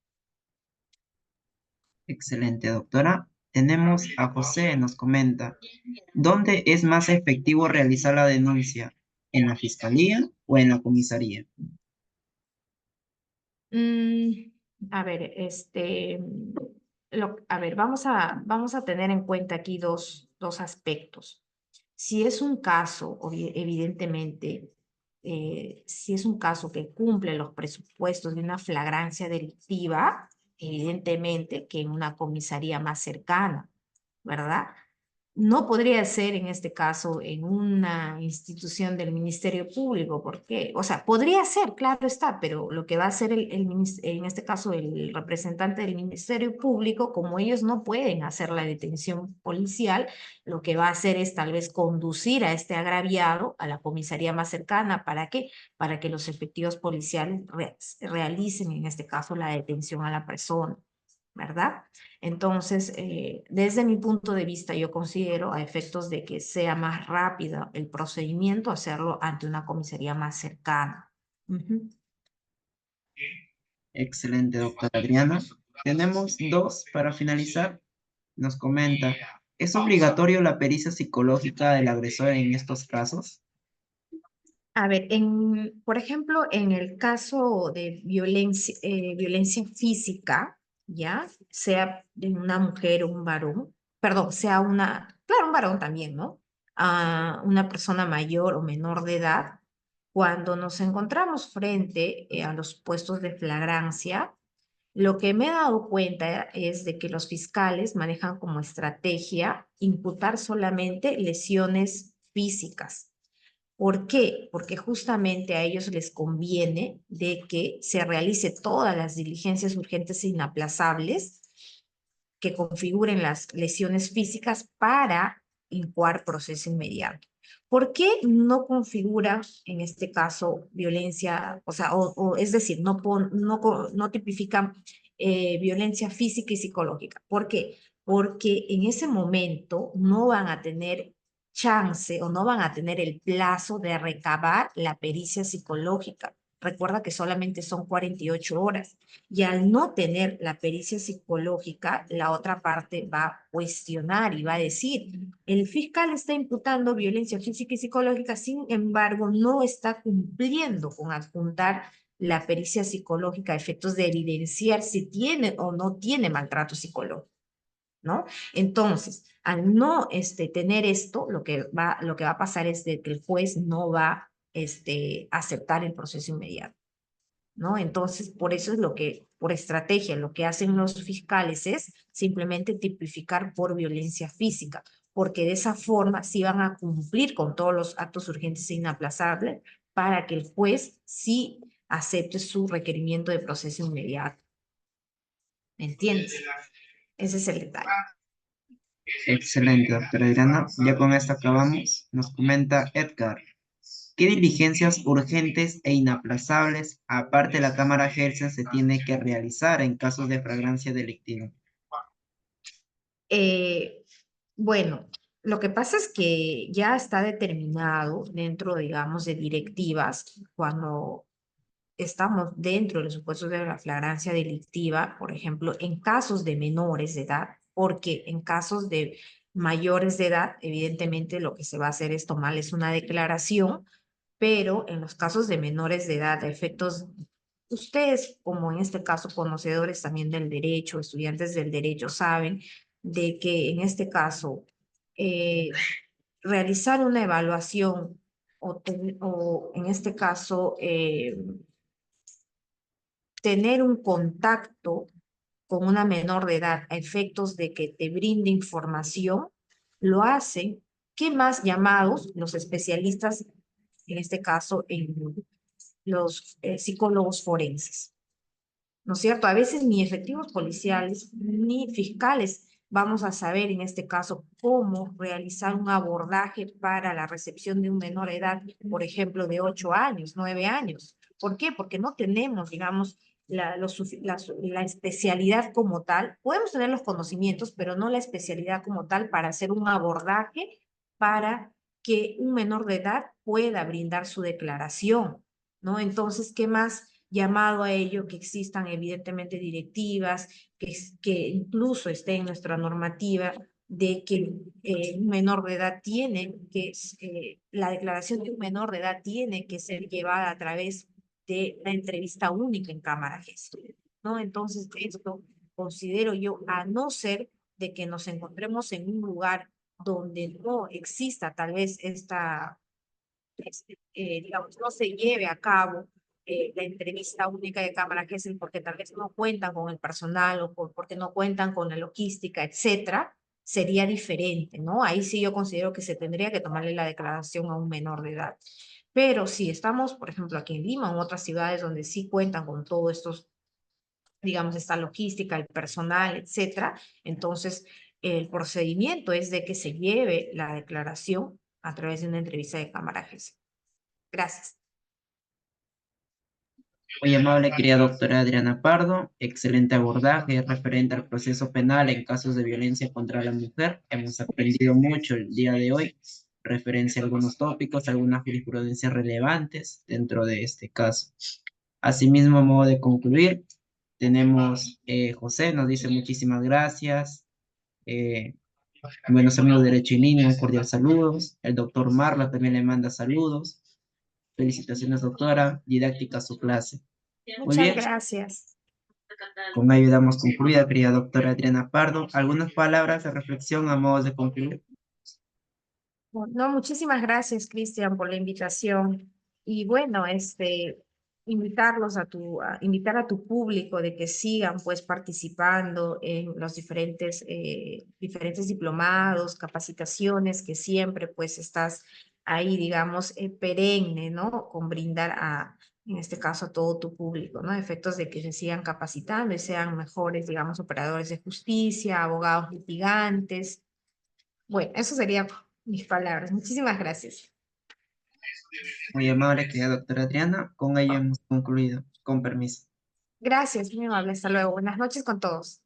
Excelente, doctora. Tenemos a José, nos comenta, ¿dónde es más efectivo realizar la denuncia? ¿En la fiscalía o en la comisaría? A ver, a ver, vamos a tener en cuenta aquí dos aspectos. Si es un caso, evidentemente, si es un caso que cumple los presupuestos de una flagrancia delictiva, evidentemente que en una comisaría más cercana, ¿verdad? No podría ser en este caso en una institución del Ministerio Público, porque, o sea, podría ser, claro está, pero lo que va a hacer en este caso el representante del Ministerio Público, como ellos no pueden hacer la detención policial, lo que va a hacer es tal vez conducir a este agraviado a la comisaría más cercana. ¿Para qué? Para que los efectivos policiales realicen en este caso la detención a la persona, ¿verdad? Entonces, desde mi punto de vista, yo considero, a efectos de que sea más rápido el procedimiento, hacerlo ante una comisaría más cercana. Excelente, doctora Adriana. Tenemos dos para finalizar. Nos comenta, ¿es obligatorio la pericia psicológica del agresor en estos casos? A ver, por ejemplo, en el caso de violencia física, ¿ya? Sea de una mujer o un varón, perdón, claro, un varón también, ¿no? Una persona mayor o menor de edad, cuando nos encontramos frente a los puestos de flagrancia, lo que me he dado cuenta es de que los fiscales manejan como estrategia imputar solamente lesiones físicas. ¿Por qué? Porque justamente a ellos les conviene de que se realice todas las diligencias urgentes e inaplazables que configuren las lesiones físicas para incoar proceso inmediato. ¿Por qué no configura en este caso violencia, o sea, es decir, no tipifican violencia física y psicológica? ¿Por qué? Porque en ese momento no van a tener chance o no van a tener el plazo de recabar la pericia psicológica. recuerda que solamente son 48 horas. Y al no tener la pericia psicológica, la otra parte va a cuestionar y va a decir, el fiscal está imputando violencia física y psicológica, sin embargo, no está cumpliendo con adjuntar la pericia psicológica a efectos de evidenciar si tiene o no tiene maltrato psicológico, ¿no? Entonces, al no tener esto, lo que va a pasar es de que el juez no va a aceptar el proceso inmediato, ¿no? Entonces, por eso es por estrategia, lo que hacen los fiscales es simplemente tipificar por violencia física, porque de esa forma sí van a cumplir con todos los actos urgentes e inaplazables para que el juez sí acepte su requerimiento de proceso inmediato. ¿Me entiendes? Ese es el detalle. Excelente, doctora Adriana. Ya con esto acabamos. Nos comenta Edgar. ¿Qué diligencias urgentes e inaplazables, aparte de la cámara Gelsen, se tiene que realizar en casos de flagrancia delictiva? Eh, bueno, lo que pasa es que ya está determinado dentro, digamos, de directivas, cuando estamos dentro de los supuestos de la flagrancia delictiva, por ejemplo, en casos de menores de edad, porque en casos de mayores de edad, evidentemente lo que se va a hacer es tomarles una declaración, pero en los casos de menores de edad, a efectos, ustedes, como en este caso, conocedores también del derecho, estudiantes del derecho, saben de que en este caso, eh, realizar una evaluación o en este caso, tener un contacto con una menor de edad a efectos de que te brinde información, lo hacen, ¿qué más llamados los especialistas, en este caso, en los psicólogos forenses? ¿No es cierto? A veces ni efectivos policiales ni fiscales vamos a saber en este caso cómo realizar un abordaje para la recepción de un menor de edad, por ejemplo, de 8 años, 9 años. ¿Por qué? Porque no tenemos, digamos, la especialidad como tal. Podemos tener los conocimientos, pero no la especialidad como tal para hacer un abordaje para que un menor de edad pueda brindar su declaración, ¿no? Entonces, ¿qué más llamado a ello? Que existan evidentemente directivas, que incluso esté en nuestra normativa de que un menor de edad la declaración de un menor de edad tiene que ser llevada a través de la entrevista única en cámara gestora, ¿no? Entonces, esto considero yo, a no ser de que nos encontremos en un lugar donde no exista tal vez digamos, no se lleve a cabo la entrevista única de cámara Gesell porque tal vez no cuentan con el personal o porque no cuentan con la logística, etcétera, sería diferente, ¿no? Ahí sí yo considero que se tendría que tomarle la declaración a un menor de edad. Pero si estamos, por ejemplo, aquí en Lima o en otras ciudades donde sí cuentan con todos estos, digamos, esta logística, el personal, etcétera, entonces el procedimiento es de que se lleve la declaración a través de una entrevista de cámara Gesell. Gracias. Muy amable, querida doctora Adriana Pardo. Excelente abordaje referente al proceso penal en casos de violencia contra la mujer. Hemos aprendido mucho el día de hoy, referencia a algunos tópicos, algunas jurisprudencias relevantes dentro de este caso. Asimismo, a modo de concluir, tenemos José, nos dice muchísimas gracias. Buenos amigos de Derecho en Línea, un cordial saludos. El doctor Marla también le manda saludos. Felicitaciones, doctora. Didáctica su clase. Muy Muchas bien, gracias. con ello damos concluida, querida doctora Adriana Pardo. ¿Algunas palabras de reflexión a modo de concluir? No, muchísimas gracias, Cristian, por la invitación. Y bueno, invitar a tu público de que sigan pues participando en los diferentes diplomados, capacitaciones, que siempre pues estás ahí, digamos, perenne, ¿no? Con brindar en este caso, a todo tu público, ¿no? Efectos de que se sigan capacitando y sean mejores, digamos, operadores de justicia, abogados litigantes. Bueno, eso sería mis palabras. Muchísimas gracias. Muy amable, querida doctora Adriana. Con ello hemos concluido. Con permiso. Gracias, muy amable. Hasta luego. Buenas noches con todos.